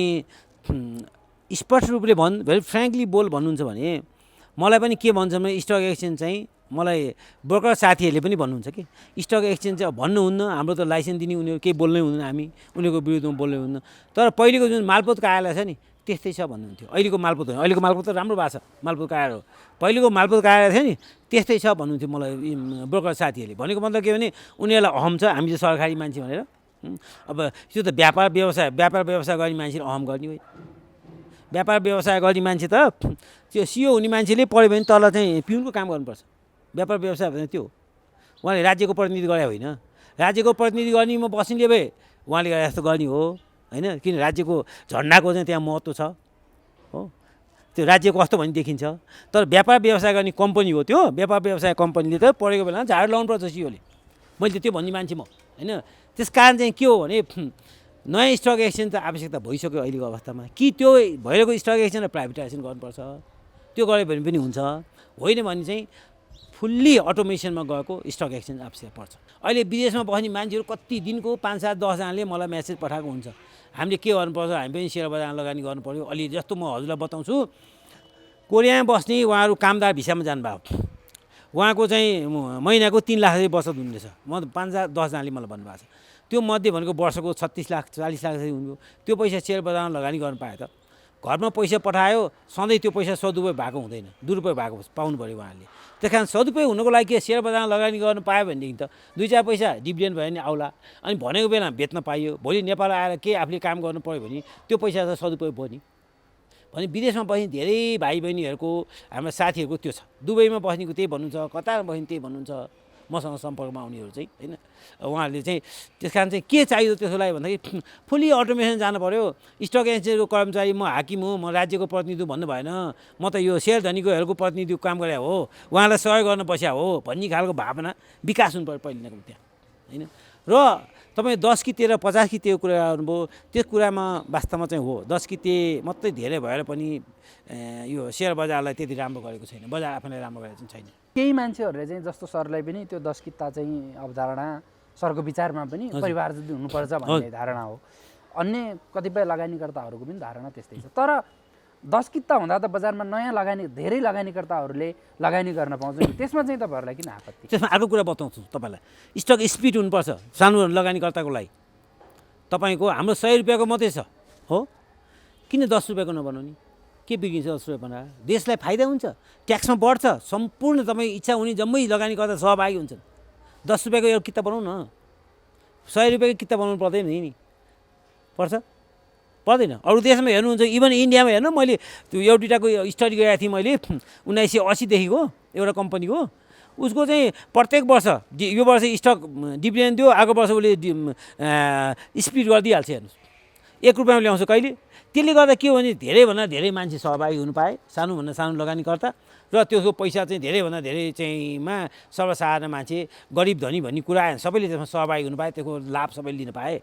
स्पष्ट रूपले भेरी फ्रेङ्कली बोल भन्नुहुन्छ भने मलाई पनि के भन्छ भने स्टक एक्सचेन्ज चाहिँ मलाई ब्रोकर साथीहरूले पनि भन्नुहुन्छ कि स्टक एक्सचेन्ज चाहिँ भन्नुहुन्न, हाम्रो त लाइसेन्स दिने उनीहरू केही बोल्नै हुँदैन, हामी उनीहरूको विरुद्धमा बोल्नै हुन्न। तर पहिलेको जुन मालपोत कार्यालय छ नि त्यस्तै छ भन्नुहुन्थ्यो। अहिलेको मालपोत होइन, अहिलेको मालपोत त राम्रो भएको छ मालपोत कार्यालय हो, पहिलेको मालपोत कार्यालय थियो नि त्यस्तै छ भन्नुहुन्थ्यो मलाई ब्रोकर साथीहरूले। भनेको मतलब के भने उनीहरूलाई अहम छ हामी चाहिँ सरकारी मान्छे भनेर। अब त्यो त व्यापार व्यवसाय गर्ने मान्छेले अहम गर्ने होइन। व्यापार व्यवसाय गर्ने मान्छे त त्यो सिओ हुने मान्छेले पढ्यो भने तल चाहिँ पिउनको काम गर्नुपर्छ। व्यापार व्यवसाय भने त्यो उहाँले राज्यको प्रतिनिधि गरे होइन, राज्यको प्रतिनिधि गर्ने म बस्ने भए उहाँले गरे जस्तो गर्ने हो होइन। किन राज्यको झन्डाको चाहिँ त्यहाँ महत्त्व छ हो, त्यो राज्य कस्तो भन्ने देखिन्छ। तर व्यापार व्यवसाय गर्ने कम्पनी हो त्यो, व्यापार व्यवसाय कम्पनीले त पढेको बेलामा झाडु लाउनुपर्छ सिओले, मैले त्यो भन्ने मान्छे म होइन। त्यस कारण चाहिँ के हो भने नयाँ स्टक एक्सचेन्ज त आवश्यकता भइसक्यो अहिलेको अवस्थामा। कि त्यो भइरहेको स्टक एक्सचेन्जलाई प्राइभेटाइजेसन गर्नुपर्छ, त्यो गऱ्यो भने पनि हुन्छ, होइन भने चाहिँ फुल्ली अटोमेसनमा गएको स्टक एक्सचेन्ज आवश्यक पर्छ। अहिले विदेशमा बस्ने मान्छेहरू कति दिनको 5-7-10जनाले मलाई मेसेज पठाएको हुन्छ, हामीले के गर्नुपर्छ, हामी पनि सेयर बजारमा लगानी गर्नु पऱ्यो। अलि जस्तो म हजुरलाई बताउँछु, कोरियामा बस्ने उहाँहरू कामदार भिसामा जानुभयो, उहाँको चाहिँ महिनाको 3 लाख जति बचत हुने रहेछ। म 5-10जनाले मलाई भन्नुभएको छ। त्यो मध्ये भनेको वर्षको 36 लाख 40 लाख जति हुन्थ्यो। त्यो पैसा सेयर बजारमा लगानी गर्नु पाए त घरमा पैसा पठायो, सधैँ त्यो पैसा सदुपयोग भएको हुँदैन, दुरुपयोग भएको पाउनु पऱ्यो उहाँहरूले। त्यस कारण सदुपयोग हुनुको लागि के सेयर बजारमा लगानी गर्नु पायो भनेदेखि त 2-4 पैसा डिभिडेन्ड भयो भने आउला, अनि भनेको बेला बेच्न पाइयो। भोलि नेपाल आएर केही आफूले काम गर्नु पऱ्यो भने त्यो पैसा त सदुपयोग भयो नि। भने विदेशमा बस्ने धेरै भाइ बहिनीहरूको हाम्रो साथीहरूको त्यो छ। दुबईमा बस्नेको त्यही भन्नुहुन्छ, कतारमा बस्ने त्यही भन्नुहुन्छ, मसँग सम्पर्कमा आउनेहरू चाहिँ होइन। उहाँहरूले चाहिँ त्यस कारण चाहिँ के चाहियो त्यसको लागि भन्दाखेरि फुल्ली अटोमेसन जानु पऱ्यो, स्टक एक्सचेन्जको कर्मचारी म हाकिम हो, म राज्यको प्रतिनिधि भन्नु भएन, म त यो सेयर धनीकोहरूको प्रतिनिधिको काम गरे हो, उहाँलाई सहयोग गर्न बस्या हो भन्ने खालको भावना विकास हुनु पऱ्यो पहिले नै त्यहाँ होइन। र तपाईँ 10 कि 13 50 कि त्यो कुरा गर्नुभयो, त्यो कुरामा वास्तवमा चाहिँ हो 10 कि त्यो मात्रै धेरै भएर पनि यो सेयर बजारलाई त्यति राम्रो गरेको छैन, बजार आफैलाई राम्रो गरेको चाहिँ छैन। केही मान्छेहरूले चाहिँ जस्तो सरलाई पनि त्यो 10 किता चाहिँ अवधारणा सरको विचारमा पनि परिवार जति हुनुपर्छ भन्ने धारणा हो। अन्य कतिपय लगानीकर्ताहरूको पनि धारणा त्यस्तै छ। तर 10 किता हुँदा त बजारमा नयाँ धेरै लगानीकर्ताहरूले लगानी गर्न पाउँछ नि, त्यसमा चाहिँ तपाईँहरूलाई किन आपत्ति? त्यसमा अर्को कुरा बताउँछु तपाईँलाई, स्टक स्पिड हुनुपर्छ सानो लगानीकर्ताको लागि। तपाईँको हाम्रो 100 रुपियाँको मात्रै छ हो, किन 10 रुपियाँको नबनाउने? के बिग्रिन्छ 10 रुपियाँ बनाएर? देशलाई फाइदा हुन्छ, ट्याक्समा बढ्छ, सम्पूर्ण तपाईँ इच्छा हुने जम्मै लगानीकर्ता सहभागी हुन्छन्। 10 रुपियाँको एउटा किता बनाउनु न, 100 रुपियाँको किता बनाउनु पर्दैन नि, पर्छ पर्दैन? अरू देशमा हेर्नुहुन्छ, इभन इन्डियामा हेर्नु, मैले त्यो एउटाको स्टडी गरेको थिएँ मैले 1980 देखिको एउटा कम्पनीको, उसको चाहिँ प्रत्येक वर्ष यो वर्ष स्टक डिभिडेन्ड दियो, अर्को वर्ष उसले स्प्लिट गरिदिइहाल्छ। हेर्नुहोस् 1 रुपियाँमा ल्याउँछ कहिले। त्यसले गर्दा के हो भने धेरैभन्दा धेरै मान्छे सहभागी हुनु पाए, सानोभन्दा सानो लगानीकर्ता, र त्यसको पैसा चाहिँ धेरैभन्दा धेरै चाहिँमा सर्वसाधारण मान्छे गरिब धनी भन्ने कुरा आएन, सबैले त्यसमा सहभागी हुनु पाए, त्यसको लाभ सबैले लिन पाए।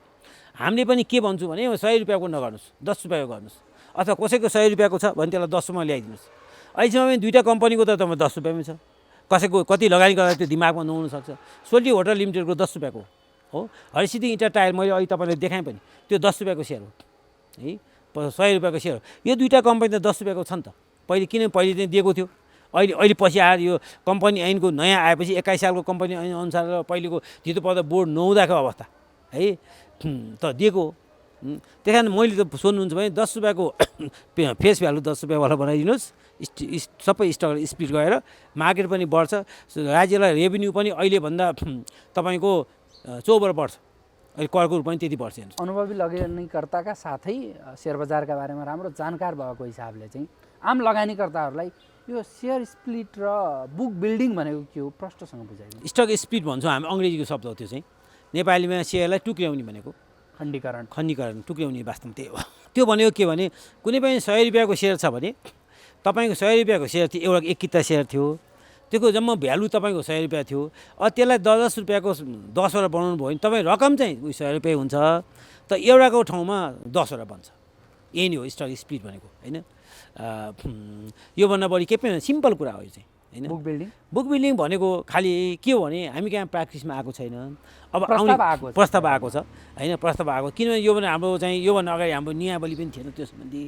हामीले पनि के भन्छु भने 100 रुपियाँको नगर्नुहोस्, 10 रुपियाँको गर्नुहोस्, अथवा कसैको 100 रुपियाँको छ भने त्यसलाई 10 मा ल्याइदिनुहोस्। अहिलेसम्म पनि 2टा कम्पनीको त तपाईँ 10 रुपियाँमै छ, कसैको कति लगानी गर्दा त्यो दिमागमा नहुनसक्छ। सोल्टी होटल लिमिटेडको 10 रुपियाँको हो, हरिसिद्धि इँटा टायर मैले अहिले तपाईँलाई देखाएँ पनि, त्यो 10 रुपियाँको सेयर हो है, 100 रुपियाँको सेयर हो। यो 2टा कम्पनी त 10 रुपियाँको छ नि त, पहिले किन पहिले चाहिँ दिएको थियो, अहिले पछि आएर यो कम्पनी ऐनको नयाँ आएपछि 21 सालको कम्पनी ऐन अनुसार र पहिलेको धितोपत्र बोर्ड नहुँदाको अवस्था है त दिएको हो। त्यही कारण मैले त सोध्नुहुन्छ भने 10 रुपियाँको फेस भ्यालु 10 रुपियाँवाला बनाइदिनुहोस्, सबै स्टक स्प्लिट गरेर मार्केट पनि बढ्छ, राज्यलाई रेभिन्यू पनि अहिलेभन्दा तपाईँको 4 बढ्छ, अहिले करको रूप पनि त्यति बढ्छ। अनुभवी लगानीकर्ताका साथै सेयर बजारका बारेमा राम्रो जानकार भएको हिसाबले चाहिँ आम लगानीकर्ताहरूलाई यो सेयर स्प्लिट र बुक बिल्डिङ भनेको के हो प्रष्टसँग बुझाइदिनु। स्टक स्प्लिट भन्छौँ हामी, अङ्ग्रेजीको शब्द हो त्यो चाहिँ, नेपालीमा सेयरलाई टुक्र्याउने भनेको खण्डीकरण टुक्र्याउने वास्तवमा त्यही हो। त्यो भनेको के भने कुनै पनि 100 रुपियाँको सेयर छ भने तपाईँको 100 रुपियाँको सेयर थियो, एउटा 1 किता सेयर थियो, त्यसको जम्मा भ्यालु तपाईँको 100 रुपियाँ थियो, त्यसलाई 10 रुपियाँको 10 वटा बनाउनु भयो भने तपाईँ रकम चाहिँ 100 रुपियाँ हुन्छ, त एउटाको ठाउँमा 10 वटा बन्छ। यही नै हो स्टक स्प्लिट भनेको होइन। योभन्दा बढी के पनि सिम्पल कुरा हो यो चाहिँ होइन। बुक बिल्डिङ भनेको खालि के हो भने हामी कहाँ प्र्याक्टिसमा आएको छैन, अब आउने प्रस्ताव आएको छ होइन, प्रस्ताव आएको, किनभने यो भने हाम्रो चाहिँ योभन्दा अगाडि हाम्रो नियावली पनि थिएन, त्यो सम्बन्धी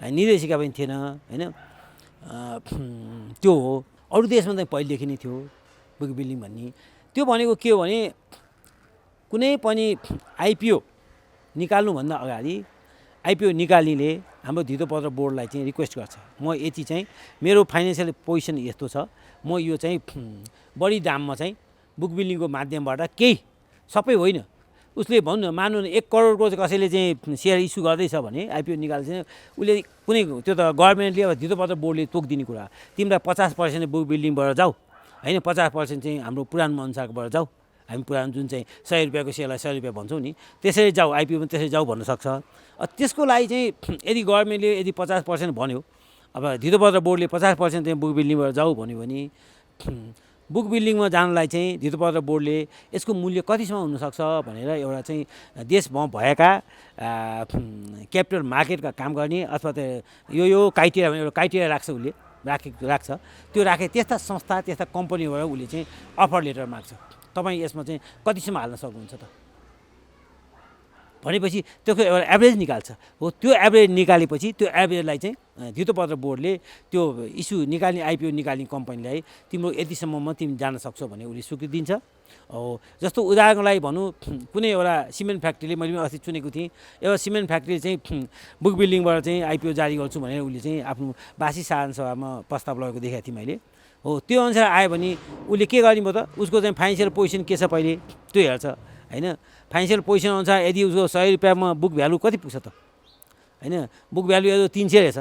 निर्देशिका पनि थिएन होइन। त्यो हो, अरू देशमा चाहिँ पहिलेदेखि नै थियो बुक बिल्डिङ भन्ने। त्यो भनेको के हो भने कुनै पनि आइपिओ निकाल्नुभन्दा अगाडि आइपिओ निकाल्नेले हाम्रो धितोपत्र बोर्डलाई चाहिँ रिक्वेस्ट गर्छ, म यति चाहिँ मेरो फाइनेन्सियल पोजिसन यस्तो छ, म यो चाहिँ बढी दाममा चाहिँ बुक बिल्डिङको माध्यमबाट केही सबै होइन, उसले भन्नु मान्नु 1 करोडको कसैले चाहिँ सेयर इस्यु गर्दैछ भने आइपिओ निकाल्छ, उसले कुनै त्यो त गभर्मेन्टले अब धितोपत्र बोर्डले तोकिदिने कुरा, तिमीलाई 50% बुक बिल्डिङबाट जाऊ होइन, 50% चाहिँ हाम्रो पुरानो अनुसारबाट जाऊ, हामी पुरानो जुन चाहिँ 100 रुपियाँको सेयरलाई 100 रुपियाँ भन्छौँ नि, त्यसरी जाऊ, आइपिओ पनि त्यसरी जाऊ भन्न सक्छ। त्यसको लागि चाहिँ यदि गभर्मेन्टले यदि 50% भन्यो, अब धितोपत्र बोर्डले 50% चाहिँ बुक बिल्डिङबाट जाऊ भन्यो भने बुक बिल्डिङमा जानलाई चाहिँ धितोपत्र बोर्डले यसको मूल्य कतिसम्म हुनसक्छ भनेर एउटा चाहिँ देशमा भएका क्यापिटल मार्केटका काम गर्ने अथवा त यो क्राइटेरिया भने एउटा क्राइटेरिया राख्छ, उसले राख्छ, त्यो राखे त्यस्ता संस्था त्यस्ता कम्पनीबाट उसले चाहिँ अफर लेटर माग्छ, तपाईँ यसमा चाहिँ कतिसम्म हाल्न सक्नुहुन्छ त भनेपछि त्यसको एउटा एभरेज निकाल्छ हो। त्यो एभरेज निकालेपछि त्यो एभरेजलाई चाहिँ धितोपत्र बोर्डले त्यो इस्यु निकाल्ने आइपिओ निकाल्ने कम्पनीलाई तिम्रो यतिसम्ममा तिमी जान सक्छौ भने उसले स्वीकृति दिन्छ हो। जस्तो उदाहरणको लागि भनौँ, कुनै एउटा सिमेन्ट फ्याक्ट्रीले, मैले पनि अस्ति चुनेको थिएँ, एउटा सिमेन्ट फ्याक्ट्रीले चाहिँ बुक बिल्डिङबाट चाहिँ आइपिओ जारी गर्छु भनेर उसले चाहिँ आफ्नो बासी साधारण सभामा प्रस्ताव लगेको देखेको थिएँ मैले हो। त्यो अनुसार आयो भने उसले के गर्ने भयो त, उसको चाहिँ फाइनेन्सियल पोजिसन के छ पहिले त्यो हेर्छ होइन। फाइनेन्सियल पोजिसन अनुसार यदि उसको 100 रुपियाँमा बुक भ्यालु कति पुग्छ त होइन, बुक भ्यालु यदि 300 रहेछ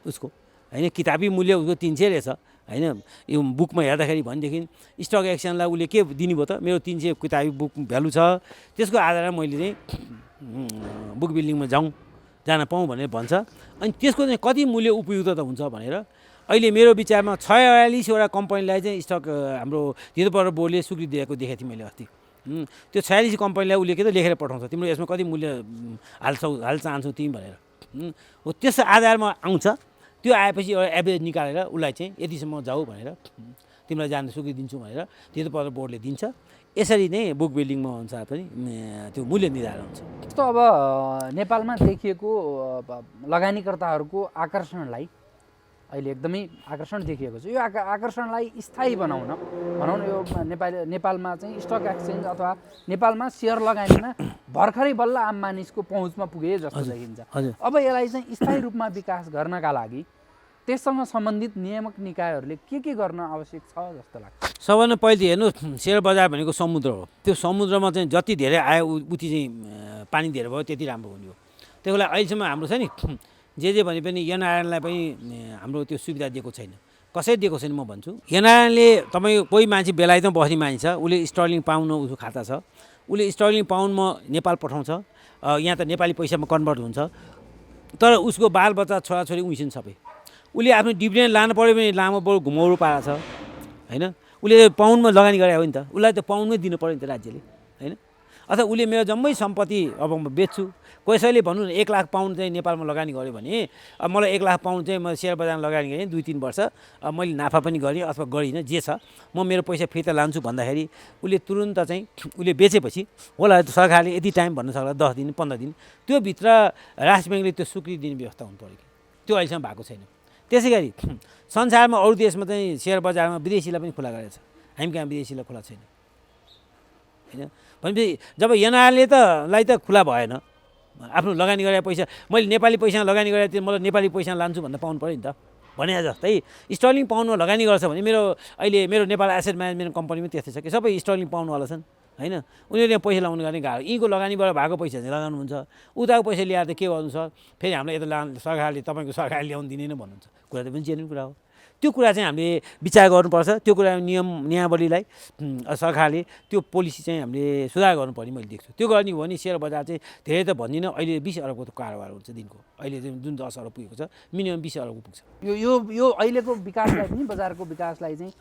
उसको होइन किताबी मूल्य उसको 300 रहेछ होइन यो बुकमा हेर्दाखेरि भनेदेखि स्टक एक्सचेन्जलाई उसले के दिने भयो त मेरो 300 किताबी बुक भ्यालु छ त्यसको आधारमा मैले चाहिँ बुक बिल्डिङमा जान पाऊँ भनेर भन्छ अनि त्यसको चाहिँ कति मूल्य उपयुक्त त हुन्छ भनेर अहिले मेरो विचारमा 46वटा कम्पनीलाई चाहिँ स्टक हाम्रो तिरुपति बोर्डले स्वीकृति दिएको देखेको थिएँ मैले अस्ति त्यो 46 कम्पनीलाई उसले के त लेखेर पठाउँछ तिम्रो यसमा कति मूल्य हाल चाहन्छौ तिमी भनेर हो त्यस आधारमा आउँछ त्यो आएपछि एउटा एभरेज निकालेर उसलाई चाहिँ यतिसम्म जाऊ भनेर तिमीलाई जान स्वीकृति दिन्छु भनेर तिरुपति बोर्डले दिन्छ यसरी नै बुक बिल्डिङमा अनुसार पनि त्यो मूल्य निर्धारण हुन्छ जस्तो अब नेपालमा देखिएको लगानीकर्ताहरूको आकर्षणलाई अहिले एकदमै आकर्षण देखिएको छ यो आकर्षणलाई स्थायी बनाउन भनौँ न यो नेपालमा चाहिँ स्टक एक्सचेन्ज अथवा नेपालमा सेयर लगानीमा भर्खरै बल्ल आम मानिसको पहुँचमा पुगे जस्तो देखिन्छ अब यसलाई चाहिँ स्थायी रूपमा विकास गर्नका लागि त्यससँग सम्बन्धित नियामक निकायहरूले के गर्न आवश्यक छ जस्तो लाग्छ सबभन्दा पहिले हेर्नु सेयर बजार भनेको समुद्र हो त्यो समुद्रमा चाहिँ जति धेरै आयो उति चाहिँ पानी धेरै भयो त्यति राम्रो हुने हो त्यसको लागि अहिलेसम्म हाम्रो छ नि जे भने पनि एनआरएनलाई पनि हाम्रो त्यो सुविधा दिएको छैन कसरी दिएको छैन म भन्छु एनआरएनले तपाईँ कोही मान्छे बेलायतमा बस्ने मान्छे छ उसले स्टर्लिङ पाउन्डमा उसको खाता छ उसले स्टर्लिङ पाउन्डमा नेपाल पठाउँछ यहाँ त नेपाली पैसामा कन्भर्ट हुन्छ तर उसको बालबच्चा छोराछोरी उइसिन् सबै उसले आफ्नो डिभिडेन्ड लानु पऱ्यो भने लामो बरु घुमाउरो पाएको छ होइन उसले पाउन्डमा लगानी गरे हो नि त उसलाई त पाउन्डमै दिनु पऱ्यो नि त राज्यले होइन अथवा उसले मेरो जम्मै सम्पत्ति अब म बेच्छु कसैले भन्नु न 1 लाख पाउन्ड चाहिँ नेपालमा लगानी गऱ्यो भने अब मलाई 1 लाख पाउन्ड चाहिँ म सेयर बजारमा लगानी गरेँ 2-3 वर्ष मैले नाफा पनि गरेँ अथवा गरिनँ जे छ म मेरो पैसा फिर्ता लान्छु भन्दाखेरि उसले तुरुन्त चाहिँ उसले बेचेपछि होला सरकारले यति टाइम भन्न सक्ला 10 दिन 15 दिन त्योभित्र राष्ट्र ब्याङ्कले त्यो स्वीकृति दिने व्यवस्था हुनु पऱ्यो त्यो अहिलेसम्म भएको छैन त्यसै गरी संसारमा अरू देशमा चाहिँ सेयर बजारमा विदेशीलाई पनि खुला गरेको छ हामी कहाँ विदेशीलाई खुला छैन होइन भनेपछि जब एनआरले त खुला भएन आफ्नो लगानी गरेर पैसा मैले नेपाली पैसा लगानी गरेर त्यो मलाई नेपाली पैसा लान्छु भन्दा पाउनु पऱ्यो नि त भने जस्तै स्टर्लिङ पाउन्डमा लगानी गर्छ भने अहिले मेरो नेपाल एसेट म्यानेजमेन्ट कम्पनीमा त्यस्तै छ कि सबै स्टर्लिङ पाउन्डवाला छन् होइन उनीहरूले पैसा लगाउनु गर्ने गाह्रो यीको लगानीबाट भएको पैसा चाहिँ लगाउनुहुन्छ उताको पैसा ल्याएर त के गर्नु छ फेरि हामीलाई यता सरकारले तपाईँको सरकारले ल्याउनु दिने नै भन्नुहुन्छ कुरा त पनि जेन्युन कुरा हो त्यो कुरा चाहिँ हामीले विचार गर्नुपर्छ त्यो कुरा नियमावलीलाई सरकारले त्यो पोलिसी चाहिँ हामीले सुधार गर्नुपर्ने मैले देख्छु त्यो गर्ने हो भने सेयर बजार चाहिँ धेरै त भन्दिनँ अहिले 20 अरबको त कारोबार हुन्छ दिनको अहिले चाहिँ जुन 10 अरब पुगेको छ मिनिमम 20 अरबको पुग्छ यो अहिलेको विकासलाई पनि बजारको विकासलाई चाहिँ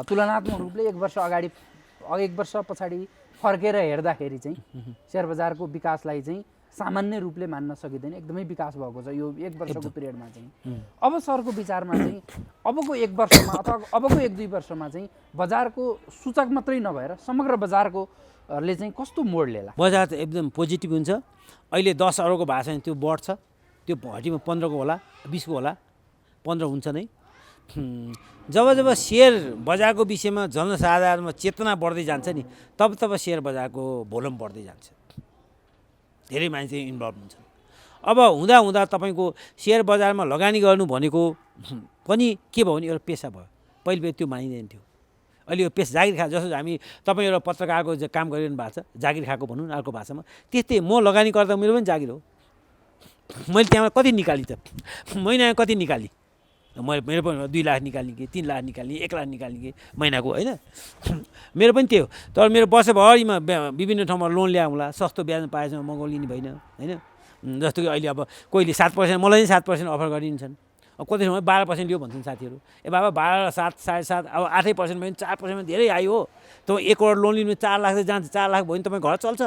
तुलनात्मक रूपले 1 वर्ष अगाडि 1 वर्ष पछाडि फर्केर हेर्दाखेरि चाहिँ सेयर बजारको विकासलाई चाहिँ सामान्य रूपले मान्न सकिँदैन एकदमै विकास भएको छ यो 1 वर्षको पिरियडमा चाहिँ अब सरको विचारमा चाहिँ अबको 1 वर्षमा अथवा अबको 1-2 वर्षमा चाहिँ बजारको सूचक मात्रै नभएर समग्र बजारकोले चाहिँ कस्तो मोड लिएला बजार त एकदम पोजिटिभ हुन्छ अहिले 10 अरबको भएको छ त्यो बढ्छ त्यो घटीमा 15 को होला 20 को होला 15 हुन्छ नै जब सेयर बजारको विषयमा जनसाधारणमा चेतना बढ्दै जान्छ नि तब सेयर बजारको भोल्युम बढ्दै जान्छ धेरै मान्छे इन्भल्भ हुन्छन् अब हुँदा तपाईँको सेयर बजारमा लगानी गर्नु भनेको पनि के भयो भने एउटा पेसा भयो पहिले त्यो मानिँदैन थियो अहिले यो पेसा जागिर खा जस्तो हामी तपाईँ एउटा पत्रकारको काम गरिरहनु भएको छ जागिर खाएको भनौँ न अर्को भाषामा त्यस्तै म लगानी गर्दा मेरो पनि जागिर हो मैले त्यहाँबाट कति निकालेँ त महिनामा कति निकालेँ मेरो पनि 2 लाख निकाल्ने कि 3 लाख निकाल्ने 1 लाख निकाल्ने कि महिनाको होइन मेरो पनि त्यो तर मेरो वर्षभरिमा विभिन्न ठाउँमा लोन ल्याउँला सस्तो ब्याजमा पाएसम्म मगाउ लिने भएन होइन जस्तो कि अहिले अब कोहीले 7% मलाई 7% अफर गरिदिन्छन् अब कति ठाउँमा 12% लियो भन्छन् साथीहरू ए बाबा 12 7 7.5 अब 8% भयो 4%मा धेरै आयो हो तपाईँ 1 करोड लोन लिनु 4 लाख चाहिँ जान्छ 4 लाख भयो भने तपाईँ घर चल्छ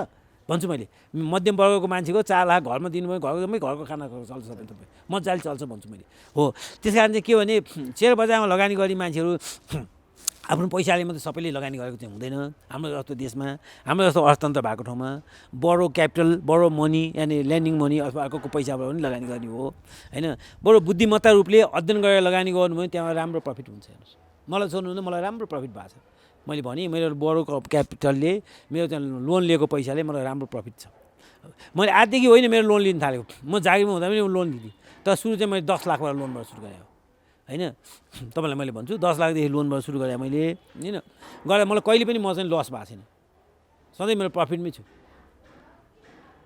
भन्छु मैले मध्यम वर्गको मान्छेको 4 लाख घरमा दिनुभयो घरको खाना चल्छ सबै तपाईँ मजाले चल्छ भन्छु मैले हो त्यस कारण चाहिँ के भने सेयर बजारमा लगानी गर्ने मान्छेहरू आफ्नो पैसाले मात्रै सबैले लगानी गरेको चाहिँ हुँदैन हाम्रो जस्तो देशमा हाम्रो जस्तो अर्थतन्त्र भएको ठाउँमा बडो क्यापिटल बडो मनी यानि ल्यान्डिङ मनी अथवा अर्को पैसाबाट पनि लगानी गर्ने हो होइन बडो बुद्धिमत्ता रूपले अध्ययन गरेर लगानी गर्नुभयो भने त्यहाँ राम्रो प्रफिट हुन्छ हेर्नुहोस् मलाई सोध्नु मलाई राम्रो प्रफिट भएको छ मैले भने मेरो बडो क्यापिटलले मेरो त्यहाँ लोन लिएको पैसाले मलाई राम्रो प्रफिट छ मैले आजदेखि होइन मेरो लोन लिन थालेको म जागिरमा हुँदा पनि लोन लिँदै तर सुरु चाहिँ मैले 10 लाखबाट लोनबाट सुरु गरेँ होइन तपाईँलाई मैले भन्छु 10 लाखदेखि लोनबाट सुरु गरेँ मैले होइन गरेर मलाई कहिले पनि म चाहिँ लस भएको छैन सधैँ मेरो प्रफिटमै छु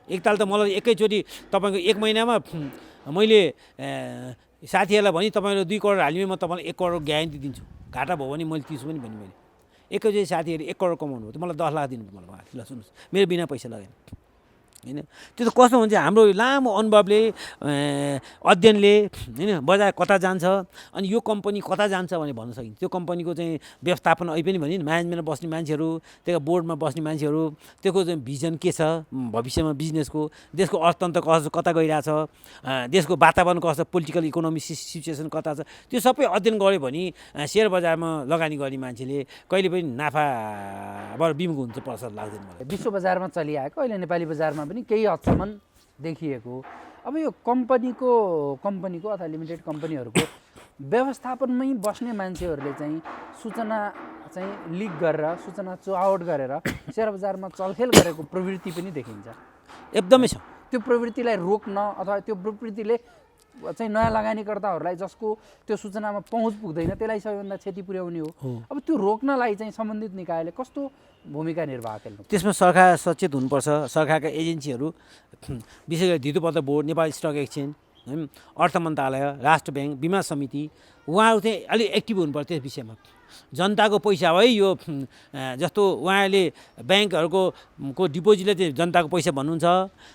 एकताल त मलाई एकैचोटि तपाईँको 1 महिनामा मैले साथीहरूलाई भने तपाईँले 2 करोड हाल्ने म तपाईँलाई 1 करोड ग्यारेन्टी दिन्छु, घाटा भयो भने मैले तिर्छु पनि भने मैले एकैचोटि साथीहरू 1 करोड कमाउनु भयो त मलाई 10 लाख दिनु मलाई ल सुन्नुहोस् मेरो बिना पैसा लगाएन होइन। त्यो त कस्तो हुन्छ हाम्रो लामो अनुभवले अध्ययनले होइन बजार कता जान्छ अनि यो कम्पनी कता जान्छ भने भन्न सकिन्छ। त्यो कम्पनीको चाहिँ व्यवस्थापन अहिले पनि भने म्यानेजमेन्टमा बस्ने मान्छेहरू, त्यसको बोर्डमा बस्ने मान्छेहरू, त्यसको चाहिँ भिजन के छ भविष्यमा बिजनेसको, देशको अर्थतन्त्र कस्तो कता गइरहेछ, देशको वातावरण कस्तो, पोलिटिकल इकोनोमिक सिचुएसन कता छ, त्यो सबै अध्ययन गऱ्यो भने सेयर बजारमा लगानी गर्ने मान्छेले कहिले पनि नाफाबाट विमुख हुन्छ पर्छ लाग्दैन मलाई। विश्व बजारमा चलिआएको अहिले नेपाली बजारमा पनि केही हदसम्म देखिएको अब यो कम्पनीको अथवा लिमिटेड कम्पनीहरूको व्यवस्थापनमै बस्ने मान्छेहरूले चाहिँ सूचना चाहिँ लिक गरेर सूचना चुहावट गरेर सेयर बजारमा चलखेल गरेको प्रवृत्ति पनि देखिन्छ। एकदमै छ। त्यो प्रवृत्तिलाई रोक्न अथवा त्यो प्रवृत्तिले चाहिँ नयाँ लगानीकर्ताहरूलाई जसको त्यो सूचनामा पहुँच पुग्दैन त्यसलाई सबैभन्दा क्षति पुर्याउने हो। अब त्यो रोक्नलाई चाहिँ सम्बन्धित निकायले कस्तो भूमिका निर्वाह गर्नु? त्यसमा सरकार सचेत हुनुपर्छ। सरकारका एजेन्सीहरू विशेष गरी धितोपत्र बोर्ड, नेपाल स्टक एक्सचेन्ज, अर्थ मन्त्रालय, राष्ट्र ब्याङ्क, बिमा समिति उहाँहरू चाहिँ अलिक एक्टिभ हुनुपर्छ त्यस विषयमा। जनताको पैसा है यो जस्तो उहाँहरूले ब्याङ्कहरूको डिपोजिटले चाहिँ जनताको पैसा भन्नुहुन्छ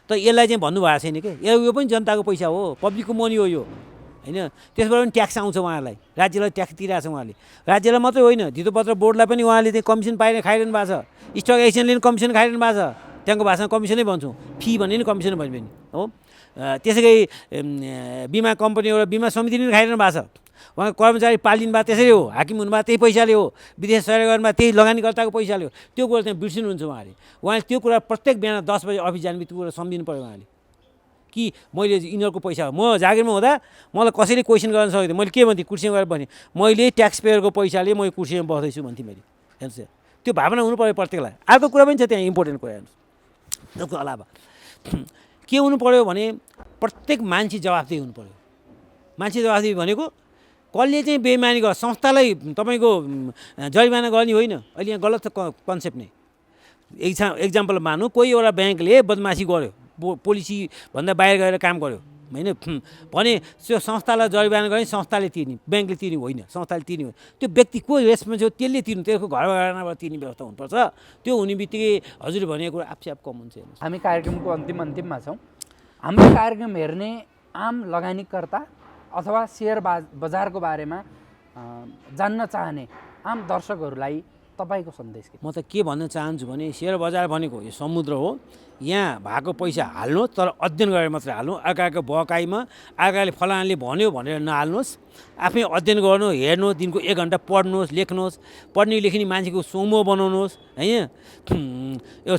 त यसलाई चाहिँ भन्नुभएको छैन कि यो पनि जनताको पैसा हो, पब्लिकको मनी हो यो होइन। त्यसबाट पनि ट्याक्स आउँछ उहाँहरूलाई, राज्यलाई ट्याक्स तिरेको छ उहाँले। राज्यलाई मात्रै होइन धितोपत्र बोर्डलाई पनि उहाँले चाहिँ कमिसन खाइरहनु भएको छ, स्टक एक्सचेन्जले पनि कमिसन खाइरहनु भएको छ। त्यहाँको भाषामा कमिसनै भन्छौँ, फी भन्ने नि कमिसन भन्यो भने हो। त्यसै गरी बिमा कम्पनी एउटा बिमा समितिले पनि खाइरहनु भएको छ। उहाँको कर्मचारी पालिनु भएको त्यसरी हो, हाकिम हुनुभएको त्यही पैसाले हो, विदेश सहयोग गर्नुभएको त्यही लगानीकर्ताको पैसाले हो। त्यो कुरा चाहिँ बिर्सिनुहुन्छ उहाँले त्यो कुरा प्रत्येक बिहान 10 बजे अफिस जाने बित्तिकै कुरा सम्झिनु पऱ्यो उहाँले कि मैले यिनीहरूको पैसा हो। म जागिरमा हुँदा मलाई कसैले क्वेसन गर्न सक्दैन, मैले के भन्थेँ कुर्सीमा गएर भने मैले ट्याक्स पेयरको पैसाले म कुर्सीमा बस्दैछु भन्थेँ मैले। हेर्नुहोस् त्यो भावना हुनु पऱ्यो प्रत्येकलाई। अर्को कुरा पनि छ त्यहाँ इम्पोर्टेन्ट कुरा हेर्नुहोस्, त्यसको अलावा के हुनु पऱ्यो भने प्रत्येक मान्छे जवाफदेही हुनु पऱ्यो। मान्छे जवाफदेही भनेको कसले चाहिँ बेइमानी गर्छ संस्थालाई तपाईँको जरिमाना गर्ने होइन। अहिले यहाँ गलत कन्सेप्ट नै। एक्जाम्पल मानौँ कोही एउटा ब्याङ्कले बदमासी गर्यो, पोलिसी भन्दा बाहिर गएर काम गर्यो होइन भने त्यो संस्थालाई जरिमाना गर्ने संस्थाले तिर्ने, ब्याङ्कले तिर्ने होइन, संस्थाले तिर्ने हो। त्यो व्यक्ति को रेस्पोन्स हो त्यसले तिर्नु, त्यसको घरबाट तिर्ने व्यवस्था हुनुपर्छ। त्यो हुने बित्तिकै हजुर भनेको कुरा आफै आफ कम हुन्छ। हामी कार्यक्रमको अन्तिममा छौँ। हाम्रो कार्यक्रम हेर्ने आम लगानीकर्ता अथवा सेयर बजारको बारेमा जान्न चाहने आम दर्शकहरूलाई तपाईँको सन्देश के? म त के भन्न चाहन्छु भने सेयर बजार भनेको यो समुद्र हो। यहाँ भएको पैसा हाल्नुहोस् तर अध्ययन गरेर मात्रै हाल्नु। अर्काको बहकाइमा अर्काले फलानाले भन्यो भनेर नहाल्नुहोस्। आफै अध्ययन गर्नु, हेर्नु, दिनको 1 घन्टा पढ्नुहोस्, लेख्नुहोस्। पढ्ने लेख्ने मान्छेको समूह बनाउनुहोस् होइन।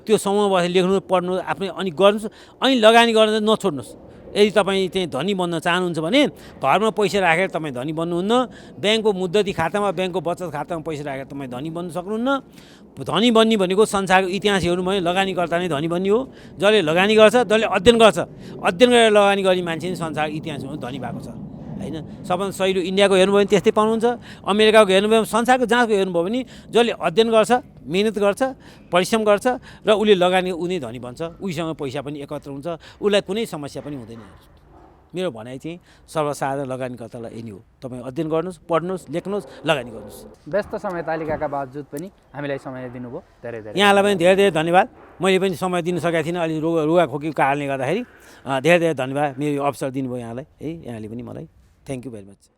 त्यो समूह बसेर लेख्नु, पढ्नु आफै अनि गर्नुहोस्। अनि लगानी गर्न नछोड्नुहोस्। यदि तपाईँ चाहिँ धनी बन्न चाहनुहुन्छ भने घरमा पैसा राखेर तपाईँ धनी बन्नुहुन्न। ब्याङ्कको मुद्दती खातामा, ब्याङ्कको बचत खातामा पैसा राखेर तपाईँ धनी बन्न सक्नुहुन्न। धनी बन्ने भनेको संसारको इतिहास हेर्नु भने लगानीकर्ता नै धनी बन्ने हो। जसले लगानी गर्छ, जसले अध्ययन गर्छ, अध्ययन गरेर लगानी गर्ने मान्छे नै संसारको इतिहासमा धनी भएको छ होइन। सबभन्दा सहिलो इन्डियाको हेर्नुभयो भने त्यस्तै पाउनुहुन्छ। अमेरिकाको हेर्नुभयो भने, संसारको जहाँको हेर्नुभयो भने जसले अध्ययन गर्छ, मेहनत गर्छ, परिश्रम गर्छ र उसले लगानी उनी धनी बन्छ। उहीसँग पैसा पनि एकत्र हुन्छ, उसलाई कुनै समस्या पनि हुँदैन। मेरो भनाइ चाहिँ सर्वसाधारण लगानीकर्तालाई यही हो। तपाईँ अध्ययन गर्नुहोस्, पढ्नुहोस्, लेख्नुहोस्, लगानी गर्नुहोस्। व्यस्त समय तालिकाका बावजुद पनि हामीलाई समय दिनुभयो, धेरै धेरै यहाँलाई पनि धेरै धेरै धन्यवाद। मैले पनि समय दिन सकेको थिइनँ, अलि रुगाखोकीको कारणले गर्दाखेरि धेरै धेरै धन्यवाद। मेरो यो अवसर दिनुभयो यहाँलाई है, यहाँले पनि मलाई। Thank you very much.